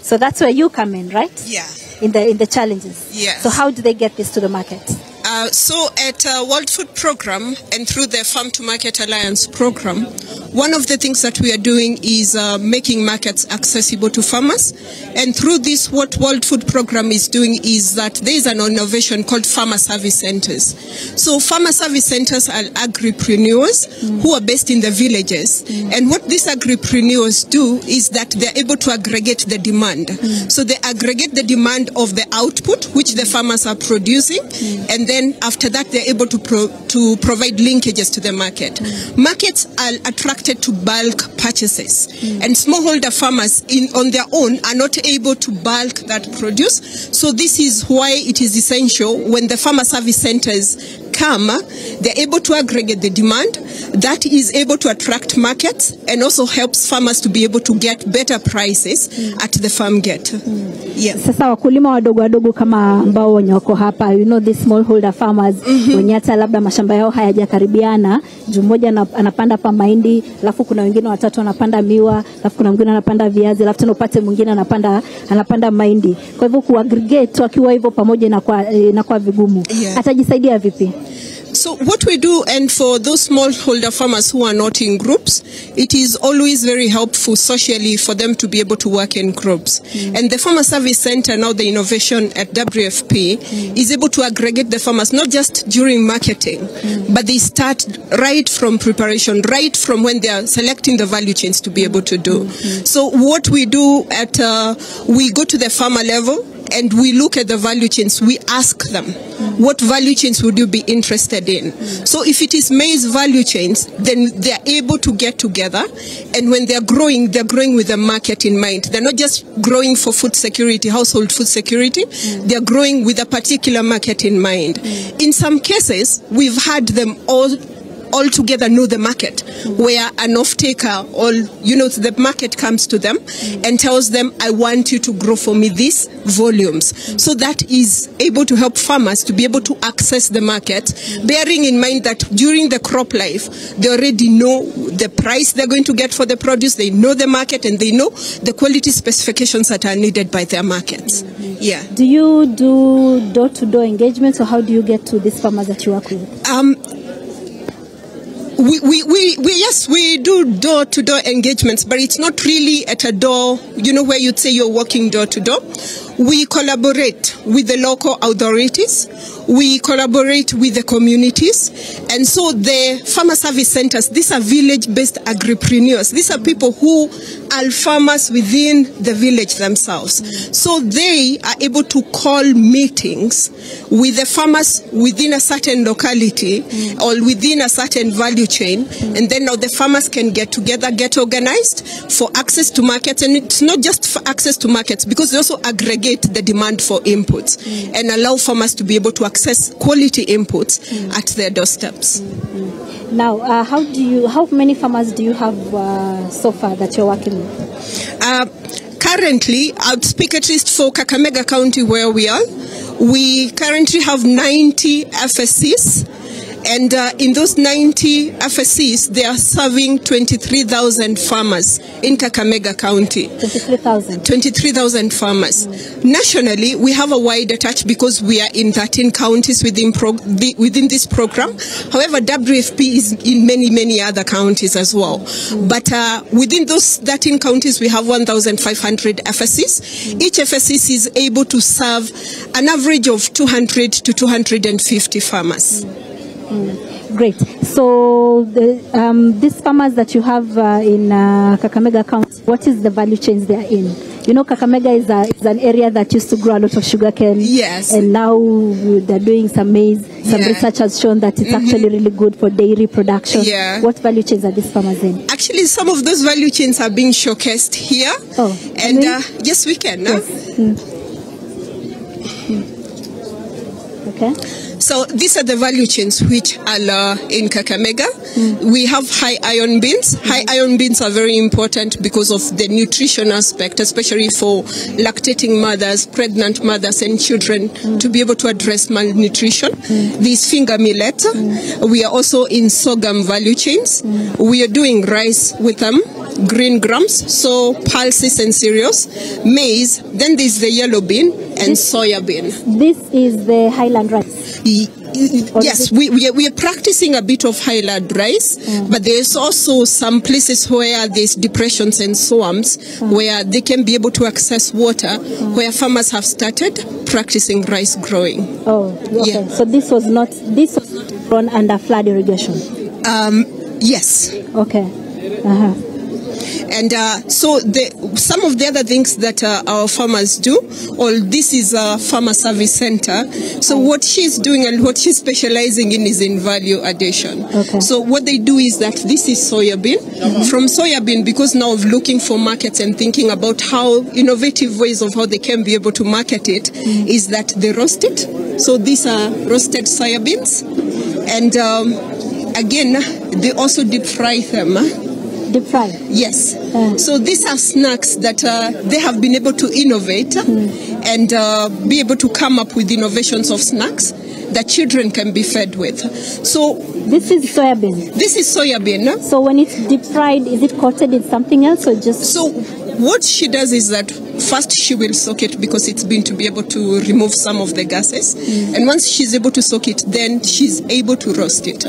So that's where you come in, right? Yeah. In the challenges. Yes. So how do they get this to the market? So at World Food Program and through the Farm to Market Alliance program, one of the things that we are doing is making markets accessible to farmers. And through this, what World Food Program is doing is that there is an innovation called Farmer Service Centers. So Farmer Service Centers are agripreneurs who are based in the villages. And what these agripreneurs do is that they're able to aggregate the demand. So they aggregate the demand of the output, which the farmers are producing, and then after that they're able to provide linkages to the market. Markets are attracted to bulk purchases, and smallholder farmers on their own are not able to bulk that produce. So this is why it is essential when the farmer service centers come, they're able to aggregate the demand that is able to attract markets and also helps farmers to be able to get better prices at the farm gate. Yeah. Sasa wakulima wadogo kama ambao wenye wako hapa, you know, these smallholder farmers wenye hata labda mashamba yao hayajakaribiana, mmoja anapanda pa mahindi, alafu kuna wengine watatu wanapanda miwa, alafu kuna mwingine anapanda viazi, alafu tena upate mwingine anapanda mahindi. Kwa hivyo kuaggregate wakiwa hivyo pamoja na kwa vigumu. Atajisaidia vipi? So what we do, and for those smallholder farmers who are not in groups, it is always very helpful socially for them to be able to work in groups. And the Farmer Service Center, now the innovation at WFP, is able to aggregate the farmers, not just during marketing, but they start right from preparation, right from when they are selecting the value chains to be able to do. So what we do we go to the farmer level, and we look at the value chains. We ask them, what value chains would you be interested in? So if it is maize value chains, then they are able to get together. And when they're growing with the market in mind. They're not just growing for food security, household food security. They're growing with a particular market in mind. In some cases, we've had them all together know the market, where an off-taker or, the market comes to them and tells them, I want you to grow for me these volumes. So that is able to help farmers to be able to access the market, bearing in mind that during the crop life, they already know the price they're going to get for the produce, they know the market, and they know the quality specifications that are needed by their markets. Yeah. Do you do door-to-door engagements, or how do you get to these farmers that you work with? Yes, we do door-to-door engagements, but it's not really at a door, where you'd say you're walking door-to-door. We collaborate with the local authorities. We collaborate with the communities. And so the farmer service centers, these are village-based agripreneurs. These are people who are farmers within the village themselves. So they are able to call meetings with the farmers within a certain locality or within a certain value chain. And then now the farmers can get together, get organized for access to markets. And it's not just for access to markets, because they also aggregate the demand for inputs and allow farmers to be able to access quality inputs at their doorsteps. Now, how many farmers do you have so far that you're working with? Currently, I'd speak at least for Kakamega County where we are. We currently have 90 FSCs. And in those 90 FSCs, they are serving 23,000 farmers in Kakamega County. 23,000? 23,000 farmers. Nationally, we have a wider touch because we are in 13 counties within this program. However, WFP is in many, many other counties as well. But within those 13 counties, we have 1,500 FSCs. Each FSC is able to serve an average of 200 to 250 farmers. Great. So these farmers that you have in Kakamega County, what is the value chains they are in? Kakamega is an area that used to grow a lot of sugarcane. Yes. And now they're doing some maize. Some research has shown that it's actually really good for dairy production. Yeah. What value chains are these farmers in? Actually, some of those value chains are being showcased here. Oh. And yes, we can. Yes. Okay. So these are the value chains which are in Kakamega. We have high iron beans. High iron beans are very important because of the nutrition aspect, especially for lactating mothers, pregnant mothers and children to be able to address malnutrition. These finger millet. We are also in sorghum value chains. We are doing rice with them. Green grams, so pulses and cereals, maize, then there's the yellow bean and soya bean. This is the highland rice? Yes, we are practicing a bit of highland rice, but there's also some places where there's depressions and swamps where they can be able to access water, where farmers have started practicing rice growing. Oh, okay. Yeah. So this was not grown under flood irrigation? Yes. Okay. And so some of the other things that our farmers do, this is a farmer service center. So what she's doing and what she's specializing in is in value addition. Okay. So what they do is that this is soya bean. From soya bean, because now of looking for markets and thinking about how innovative ways of how they can be able to market it, is that they roast it. So these are roasted soya beans. And again, they also deep fry them. Deep fry? Yes. So these are snacks that they have been able to innovate and be able to come up with innovations of snacks that children can be fed with. So this is soya bean? This is soya bean. So when it's deep fried, is it coated in something else or just? So what she does is that first she will soak it because it's been to be able to remove some of the gases. And once she's able to soak it, then she's able to roast it.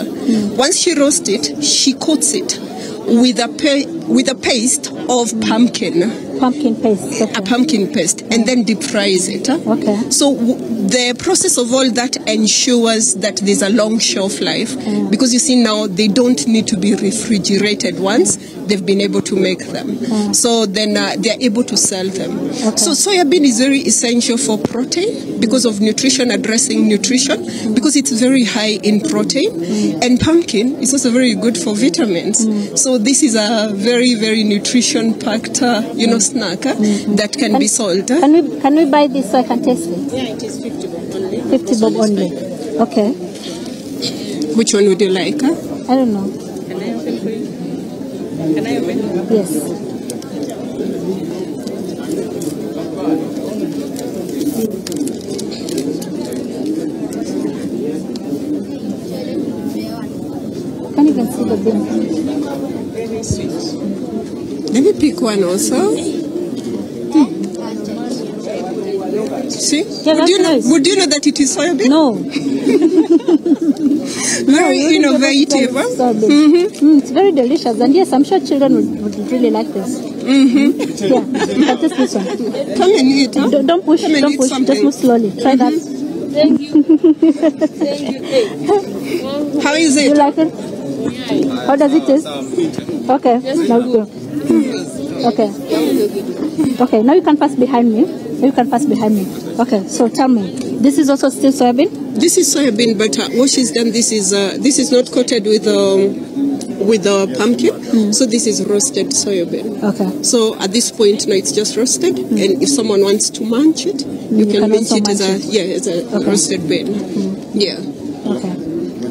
Once she roasts it, she coats it with a paste of pumpkin. Pumpkin paste. Okay. A pumpkin paste, and then deep fries it. Okay. So the process of all that ensures that there's a long shelf life, because you see now they don't need to be refrigerated once they've been able to make them. So then they're able to sell them. Okay. So soya bean is very essential for protein because of nutrition, addressing nutrition, because it's very high in protein. And pumpkin is also very good for vitamins. So this is a very, very nutrition-packed, snack that can be sold. Can we buy this so I can taste it? Yeah, it is 50 bob only. 50 bob only. Okay. Which one would you like? I don't know. Can I open for you? Can I open? Yes. Can't even see the bean. Very sweet. Let me pick one also. See? Yeah, would you know that it is soya bean? No. Very innovative. It's very delicious, and yes, I'm sure children would really like this. Yeah, but this one. Come and eat. Huh? Don't push. Don't push. Just move slowly. Try that. Thank you. How is it? You like it? How does it taste? Okay. Now go. Okay. Okay. Now you can pass behind me. Okay. So tell me, this is also still soybean? This is soybean, but what she's done, this is not coated with pumpkin, so this is roasted soybean. Okay. So at this point now it's just roasted, and if someone wants to munch it, you can munch it as a roasted bean. Yeah. Okay.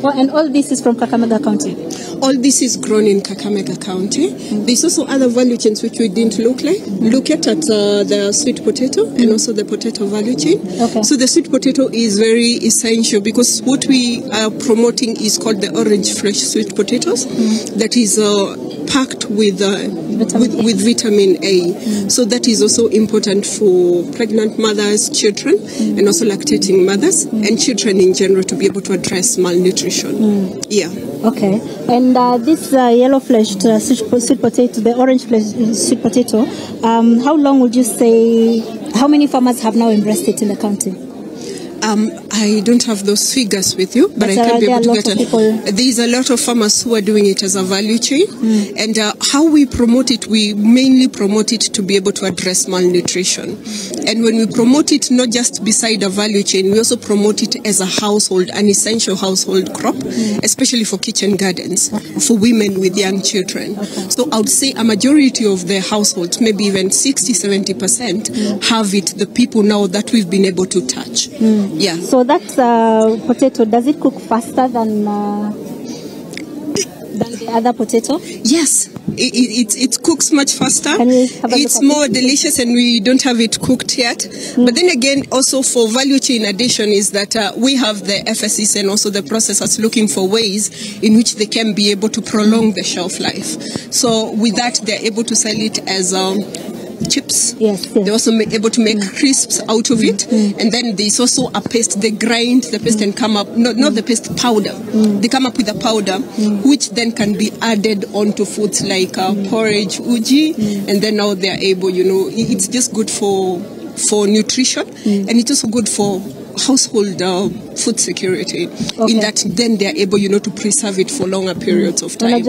Well, and all this is from Kakamega County? All this is grown in Kakamega County. There's also other value chains which we didn't look at the sweet potato and also the potato value chain. Okay. So the sweet potato is very essential because what we are promoting is called the orange fresh sweet potatoes that is packed with vitamin A. So that is also important for pregnant mothers, children, and also lactating mothers and children in general to be able to address malnutrition. Yeah. Okay. And this yellow fleshed sweet potato, the orange fleshed sweet potato, how long would you say, how many farmers have now embraced it in the county? I don't have those figures with you, but I can be able to get there's a lot of farmers who are doing it as a value chain. And how we promote it, we mainly promote it to be able to address malnutrition. And when we promote it, not just beside a value chain, we also promote it as a household, an essential household crop, especially for kitchen gardens, for women with young children. So I would say a majority of the households, maybe even 60-70%, have it, the people now that we've been able to touch. Yeah. So that potato, does it cook faster than the other potato? Yes. It cooks much faster. It's more delicious, and we don't have it cooked yet. But then again, also for value chain addition is that we have the FSCs and also the processors looking for ways in which they can be able to prolong the shelf life. So with that, they're able to sell it as chips. Yes. They're also able to make crisps out of it. And then there's also a paste. They grind the paste and come up, not the paste, powder. They come up with a powder, which then can be added onto foods like porridge, uji, and then now they're able, it's just good for nutrition, and it's also good for household food security, in that then they're able, to preserve it for longer periods of time.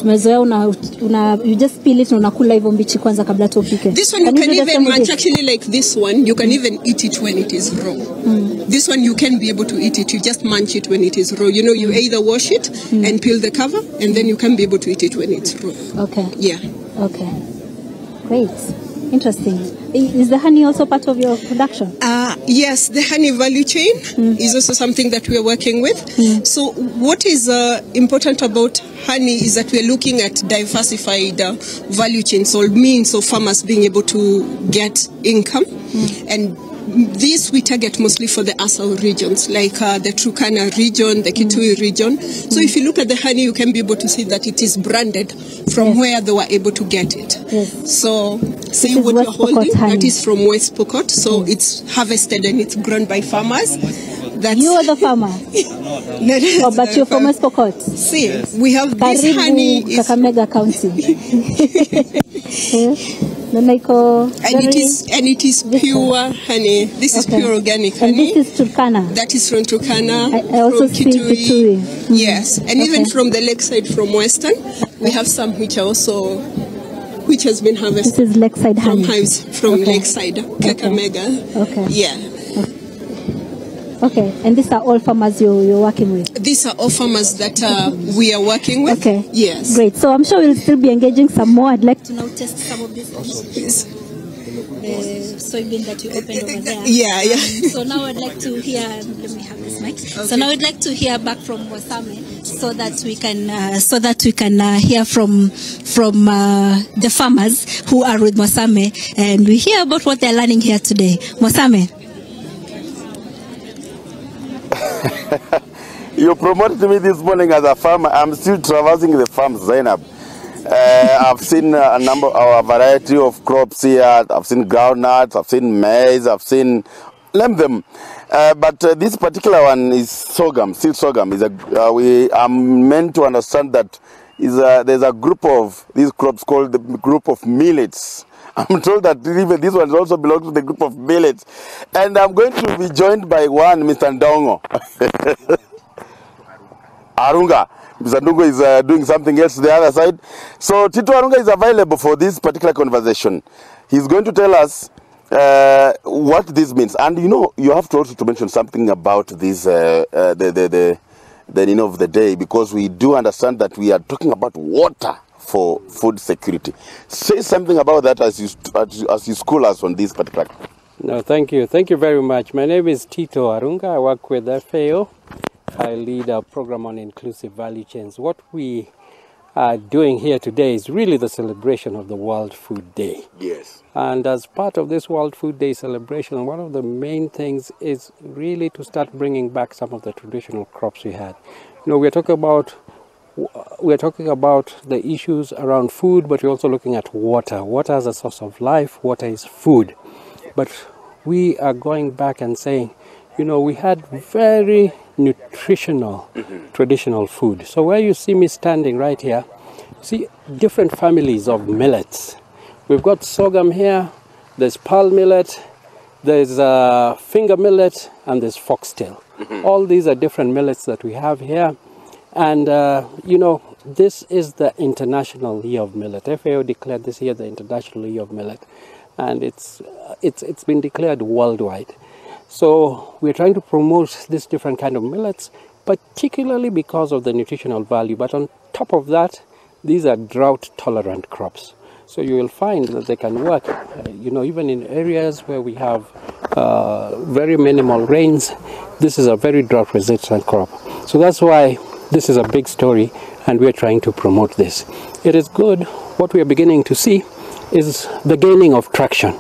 You just peel it na unakula hivyo mbichi kwanza kabla tupike. This one you can even munch, actually, like this one, you can even eat it when it is raw. This one you can be able to eat it, you just munch it when it is raw. You either wash it and peel the cover, and then you can be able to eat it when it's raw. Okay. Yeah. Okay. Great. Interesting. Is the honey also part of your production? Yes, the honey value chain is also something that we are working with. So what is important about honey is that we are looking at diversified value chains, so means of farmers being able to get income. And this we target mostly for the ASAL regions, like the Turkana region, the Kitui region. So if you look at the honey, you can be able to see that it is branded from where they were able to get it. So see what you're holding, that is from West Pokot. So it's harvested and it's grown by farmers. You are the farmer? But you're from West Pokot? See, we have this honey. Kakamega County. And it is pure honey. This is pure organic honey. And this is Turkana. That is from Turkana. I also see Kitui. Yes, and even from the lakeside, from Western, we have some which has been harvested. This is lakeside honey. From lakeside, Kakamega. Okay. Yeah. Okay, and these are all farmers you're working with? These are all farmers that we are working with. Okay. Yes. Great. So I'm sure we'll still be engaging some more. I'd like to now test some of these. Soybean that you opened over there. Yeah. So now I'd like to hear, let me have this mic. Okay. So now I'd like to hear back from Mwasame so that we can hear from the farmers who are with Mwasame, and we hear about what they're learning here today. Mwasame. You promoted me this morning as a farmer. I'm still traversing the farm, Zainab. I've seen a variety of crops here. I've seen groundnuts, I've seen maize, I've seen them. But this particular one is sorghum, seed sorghum. We are meant to understand that there's a group of these crops called the group of millets. I'm told that even this one also belongs to the group of millets. And I'm going to be joined by one, Mr. Ndongo. Arunga. Mr. Ndongo is doing something else to the other side. So Tito Arunga is available for this particular conversation. He's going to tell us what this means. And you know, you have to also to mention something about this, the name of the day, because we do understand that we are talking about water for food security. Say something about that as you school us on this particular. No, thank you. Thank you very much. My name is Tito Arunga. I work with FAO. I lead a program on inclusive value chains. What we are doing here today is really the celebration of the World Food Day. Yes. And as part of this World Food Day celebration, one of the main things is really to start bringing back some of the traditional crops we had. You know, we're talking about the issues around food, but we're also looking at water. Water as a source of life. Water is food. But we are going back and saying, you know, we had very nutritional traditional food. So where you see me standing right here, see different families of millets. We've got sorghum here, there's pearl millet, there's finger millet, and there's foxtail. All these are different millets that we have here. And, you know, this is the International Year of Millet. FAO declared this year the International Year of Millet. And it's been declared worldwide. So we're trying to promote this different kind of millets, particularly because of the nutritional value. But on top of that, these are drought-tolerant crops. So you will find that they can work, you know, even in areas where we have very minimal rains. This is a very drought-resistant crop. So that's why this is a big story, and we're trying to promote this. It is good. What we are beginning to see is the gaining of traction.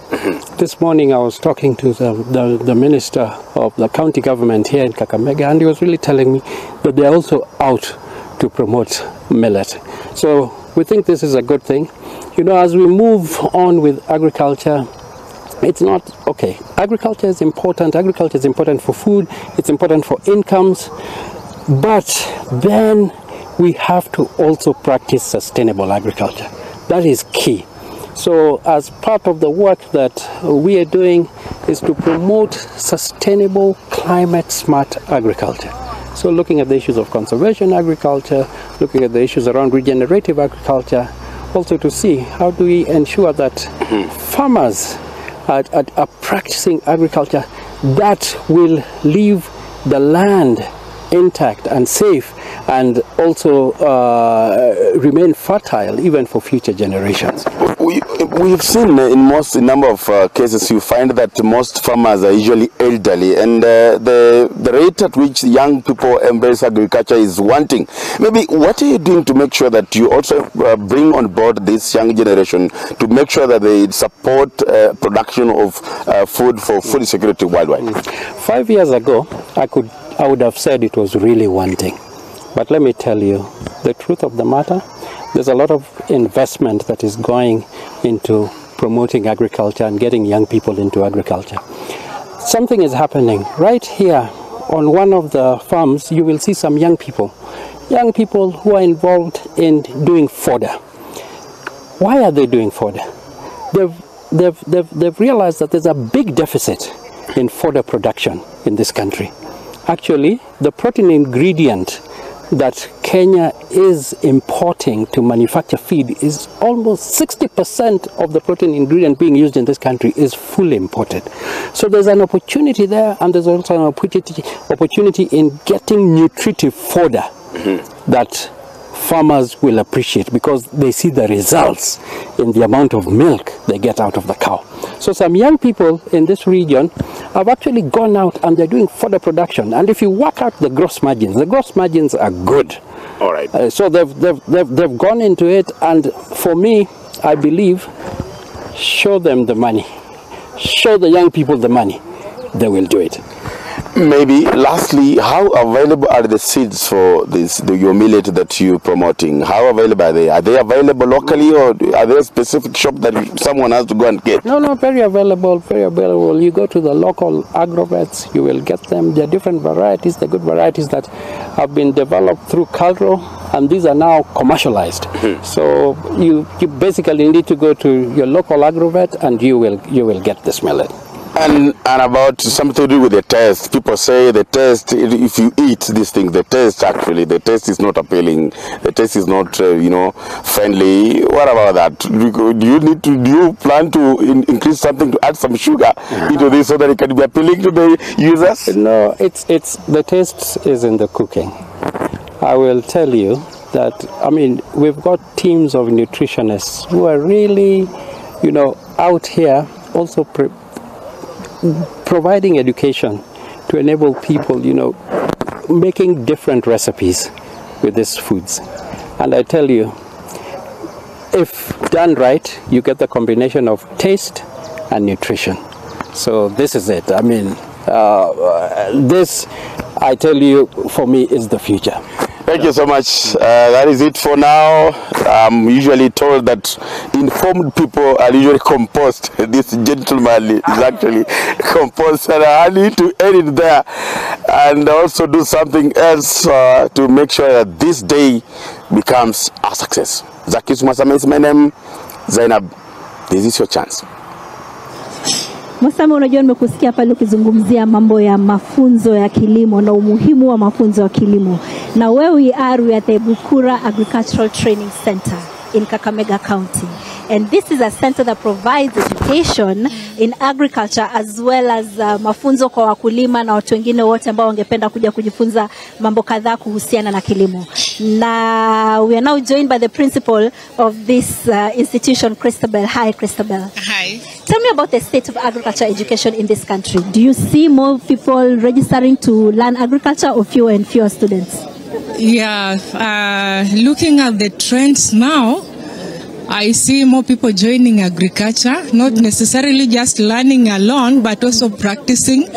This morning I was talking to the minister of the county government here in Kakamega, and he was really telling me that they're also out to promote millet. So we think this is a good thing. You know, as we move on with agriculture, it's not okay. Agriculture is important. Agriculture is important for food. It's important for incomes. But then we have to also practice sustainable agriculture. That is key. So as part of the work that we are doing is to promote sustainable, climate-smart agriculture. So looking at the issues of conservation agriculture, looking at the issues around regenerative agriculture, also to see how do we ensure that farmers are practicing agriculture that will leave the land intact and safe, and also remain fertile even for future generations. We've seen in most number of cases, you find that most farmers are usually elderly, and the rate at which young people embrace agriculture is wanting. Maybe what are you doing to make sure that you also bring on board this young generation to make sure that they support production of food for food security worldwide? 5 years ago, I would have said it was really wanting. But let me tell you, the truth of the matter, there's a lot of investment that is going into promoting agriculture and getting young people into agriculture. Something is happening. Right here on one of the farms, you will see some young people who are involved in doing fodder. Why are they doing fodder? They've realized that there's a big deficit in fodder production in this country. Actually, the protein ingredient that Kenya is importing to manufacture feed is almost 60% of the protein ingredient being used in this country is fully imported. So there's an opportunity there, and there's also an opportunity in getting nutritive fodder that farmers will appreciate, because they see the results in the amount of milk they get out of the cow. So some young people in this region have actually gone out and they're doing fodder production. And if you work out the gross margins are good. All right. So they've gone into it, and for me, I believe, show them the money, show the young people the money, they will do it. Maybe lastly, how available are the seeds for your millet that you're promoting? How available are they? Are they available locally, or are there a specific shop that someone has to go and get? No, very available, very available. You go to the local agrovets, you will get them. There are different varieties, the good varieties that have been developed through Calro, and these are now commercialized. So you basically need to go to your local agrovet, and you will get this millet. And about something to do with the taste. People say the taste, if you eat these things, the taste is not appealing. The taste is not, friendly. What about that? Do you plan to increase something, to add some sugar into this so that it can be appealing to the users? No, it's the taste is in the cooking. I will tell you that, we've got teams of nutritionists who are really, out here also providing education to enable people, making different recipes with these foods. And I tell you, if done right, you get the combination of taste and nutrition. So this is it. This, I tell you, for me, is the future. Thank you so much. That is it for now. I'm usually told that informed people are usually composed. This gentleman is actually composed, and I need to end it there and also do something else to make sure that this day becomes a success. Zakis Masame is my name. Zainab, this is your chance. Musame, unajua nimekusikia pale ukizungumzia mambo ya mafunzo ya kilimo na umuhimu wa mafunzo ya kilimo. Na where we are at the Bukura Agricultural Training Center in Kakamega County. And this is a center that provides education in agriculture as well as mafunzo kwa wakulima na watu wengine wote ambao wangependa kuja kujifunza mambo kadhaa kuhusiana na kilimo. Na we are now joined by the principal of this institution, Christabel. Hi, Christabel. Hi. Tell me about the state of agriculture education in this country. Do you see more people registering to learn agriculture, or fewer and fewer students? Yeah, looking at the trends now, I see more people joining agriculture, not necessarily just learning alone, but also practicing.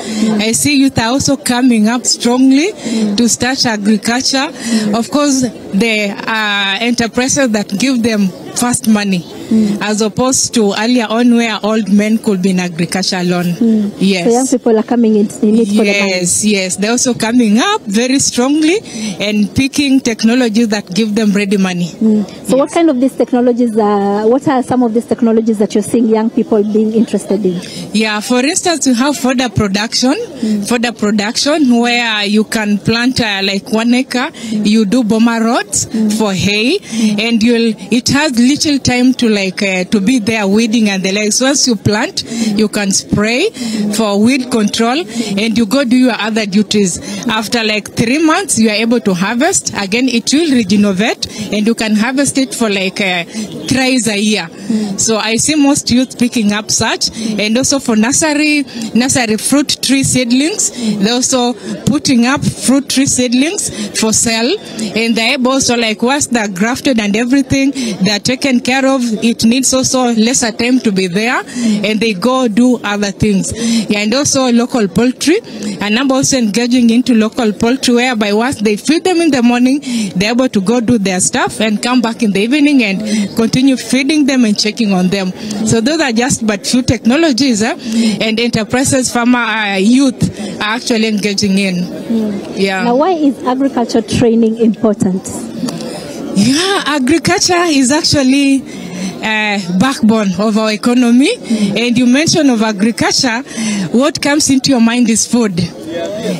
I see youth are also coming up strongly to start agriculture. Of course, there are enterprises that give them fast money, as opposed to earlier on where old men could be in agriculture alone. Yes. So young people are coming in it for the money. Yes. They're also coming up very strongly and picking technologies that give them ready money. So what kind of these technologies, what are some of these technologies that you're seeing young people being interested in? Yeah, for instance, you have fodder production, where you can plant like 1 acre, you do bomber rods for hay, and it has little time to to be there weeding and the like. So once you plant, you can spray for weed control, and you go do your other duties. After 3 months, you are able to harvest. Again, it will regenerate, and you can harvest it for thrice a year. So I see most youth picking up such, and also for nursery fruit tree seedlings, they're also putting up fruit tree seedlings for sale, and they're able also once they're grafted and everything, they're taken care of. It needs also lesser time to be there, and they go do other things. Yeah, and also local poultry, and I'm also engaging into local poultry, whereby once they feed them in the morning, they're able to go do their stuff and come back in the evening and continue feeding them and checking on them. So those are just but few technologies and enterprises farmer youth are actually engaging in. Yeah. Now, why is agriculture training important? Yeah, agriculture is actually backbone of our economy, and you mention of agriculture, what comes into your mind is food,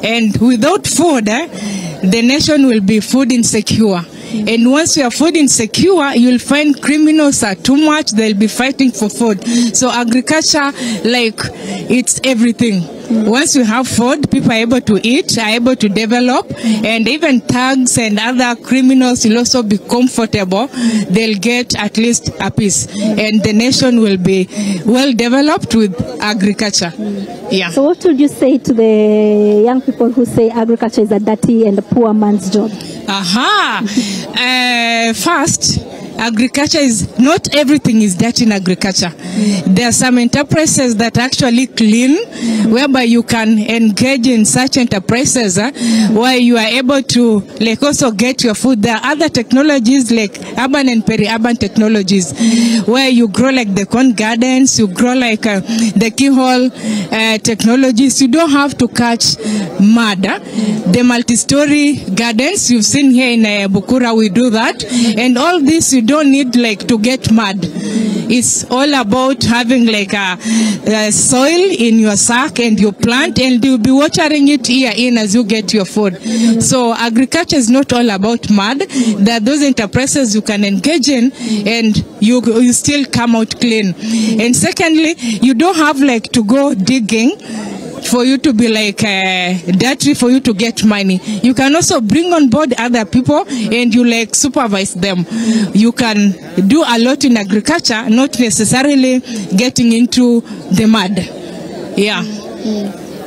and without food, the nation will be food insecure. And once you are food insecure, you'll find criminals are too much, they'll be fighting for food. So agriculture, it's everything. Once you have food, people are able to eat, are able to develop, and even thugs and other criminals will also be comfortable. They'll get at least a piece, and the nation will be well developed with agriculture. Yeah. So what would you say to the young people who say agriculture is a dirty and a poor man's job? First, agriculture is not everything is dirty in agriculture. There are some enterprises that actually clean, whereby you can engage in such enterprises where you are able to like also get your food. There are other technologies like urban and peri-urban technologies where you grow like the corn gardens, you grow like the keyhole technologies. You don't have to catch mud. The multi-story gardens you've seen here in Bukura, we do that, and all this you don't need like to get mud. It's all about having like a soil in your sack and you plant, and you'll be watering it year in as you get your food. So agriculture is not all about mud. There are those enterprises you can engage in and you still come out clean. And secondly, you don't have like to go digging for you to be like dirty for you to get money. You can also bring on board other people and you like supervise them. You can do a lot in agriculture, not necessarily getting into the mud. Yeah.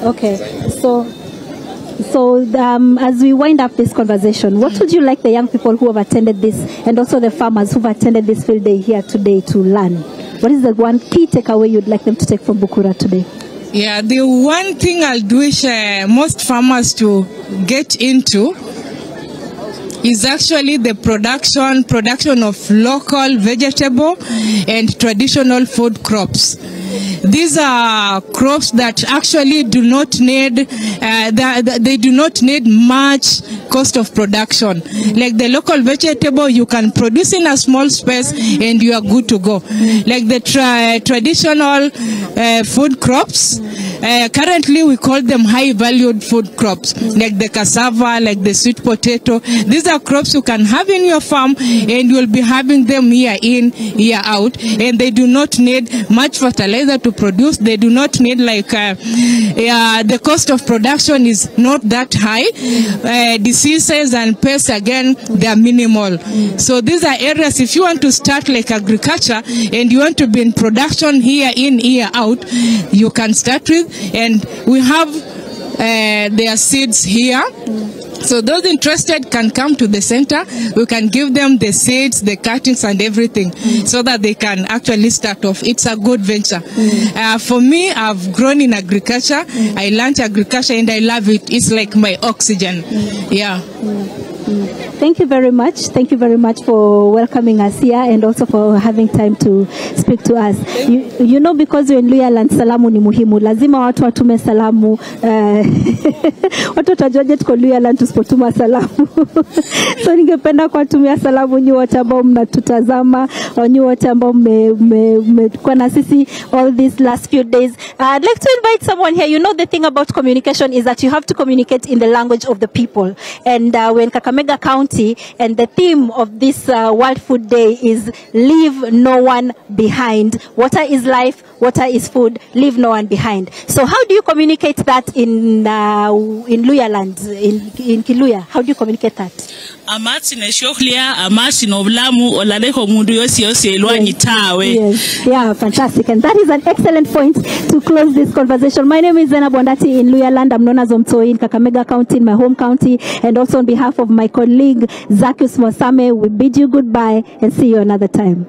Okay. So as we wind up this conversation, what would you like the young people who have attended this and also the farmers who have attended this field day here today to learn? What is the one key takeaway you'd like them to take from Bukura today? Yeah, the one thing I'll wish most farmers to get into is actually the production of local vegetable and traditional food crops. These are crops that actually do not need they do not need much cost of production. Like the local vegetable, you can produce in a small space and you are good to go. Like the traditional food crops, currently we call them high valued food crops, like the cassava, like the sweet potato. These are crops you can have in your farm and you'll be having them year in, year out, and they do not need much fertilizer to produce. They do not need like the cost of production is not that high. Diseases and pests, again, they are minimal. So these are areas, if you want to start like agriculture and you want to be in production year in, year out, you can start with. And we have their seeds here. So those interested can come to the center. We can give them the seeds, the cuttings and everything so that they can actually start off. It's a good venture. For me, I've grown in agriculture. I learned agriculture and I love it. It's like my oxygen. Yeah. Thank you very much. Thank you very much for welcoming us here and also for having time to speak to us. You know, because we're in Luyaland, salamu ni muhimu. Lazima watu watume salamu. Watu watajuaje tuko Luyaland tusipotuma salamu. So ningependa kuwatumia salamu nyi wote ambao mnatutazama, nyi wote ambao mmekuwa na sisi all these last few days. I'd like to invite someone here. You know, the thing about communication is that you have to communicate in the language of the people. And we're in Kakamega County, and the theme of this World Food Day is leave no one behind. Water is life, water is food, leave no one behind. So how do you communicate that in Luyaland, in Kiluya? How do you communicate that? Amatsi na shokhlia, amatsi no blamu, olaleko mundu yosi elwanyi tawe. Yes, yeah, fantastic. And that is an excellent point to close this conversation. My name is Zena Bondati in Luyaland. I'm known as Omtoi in Kakamega County, in my home county. And also on behalf of my colleague, Zakius Mosame, we bid you goodbye and see you another time.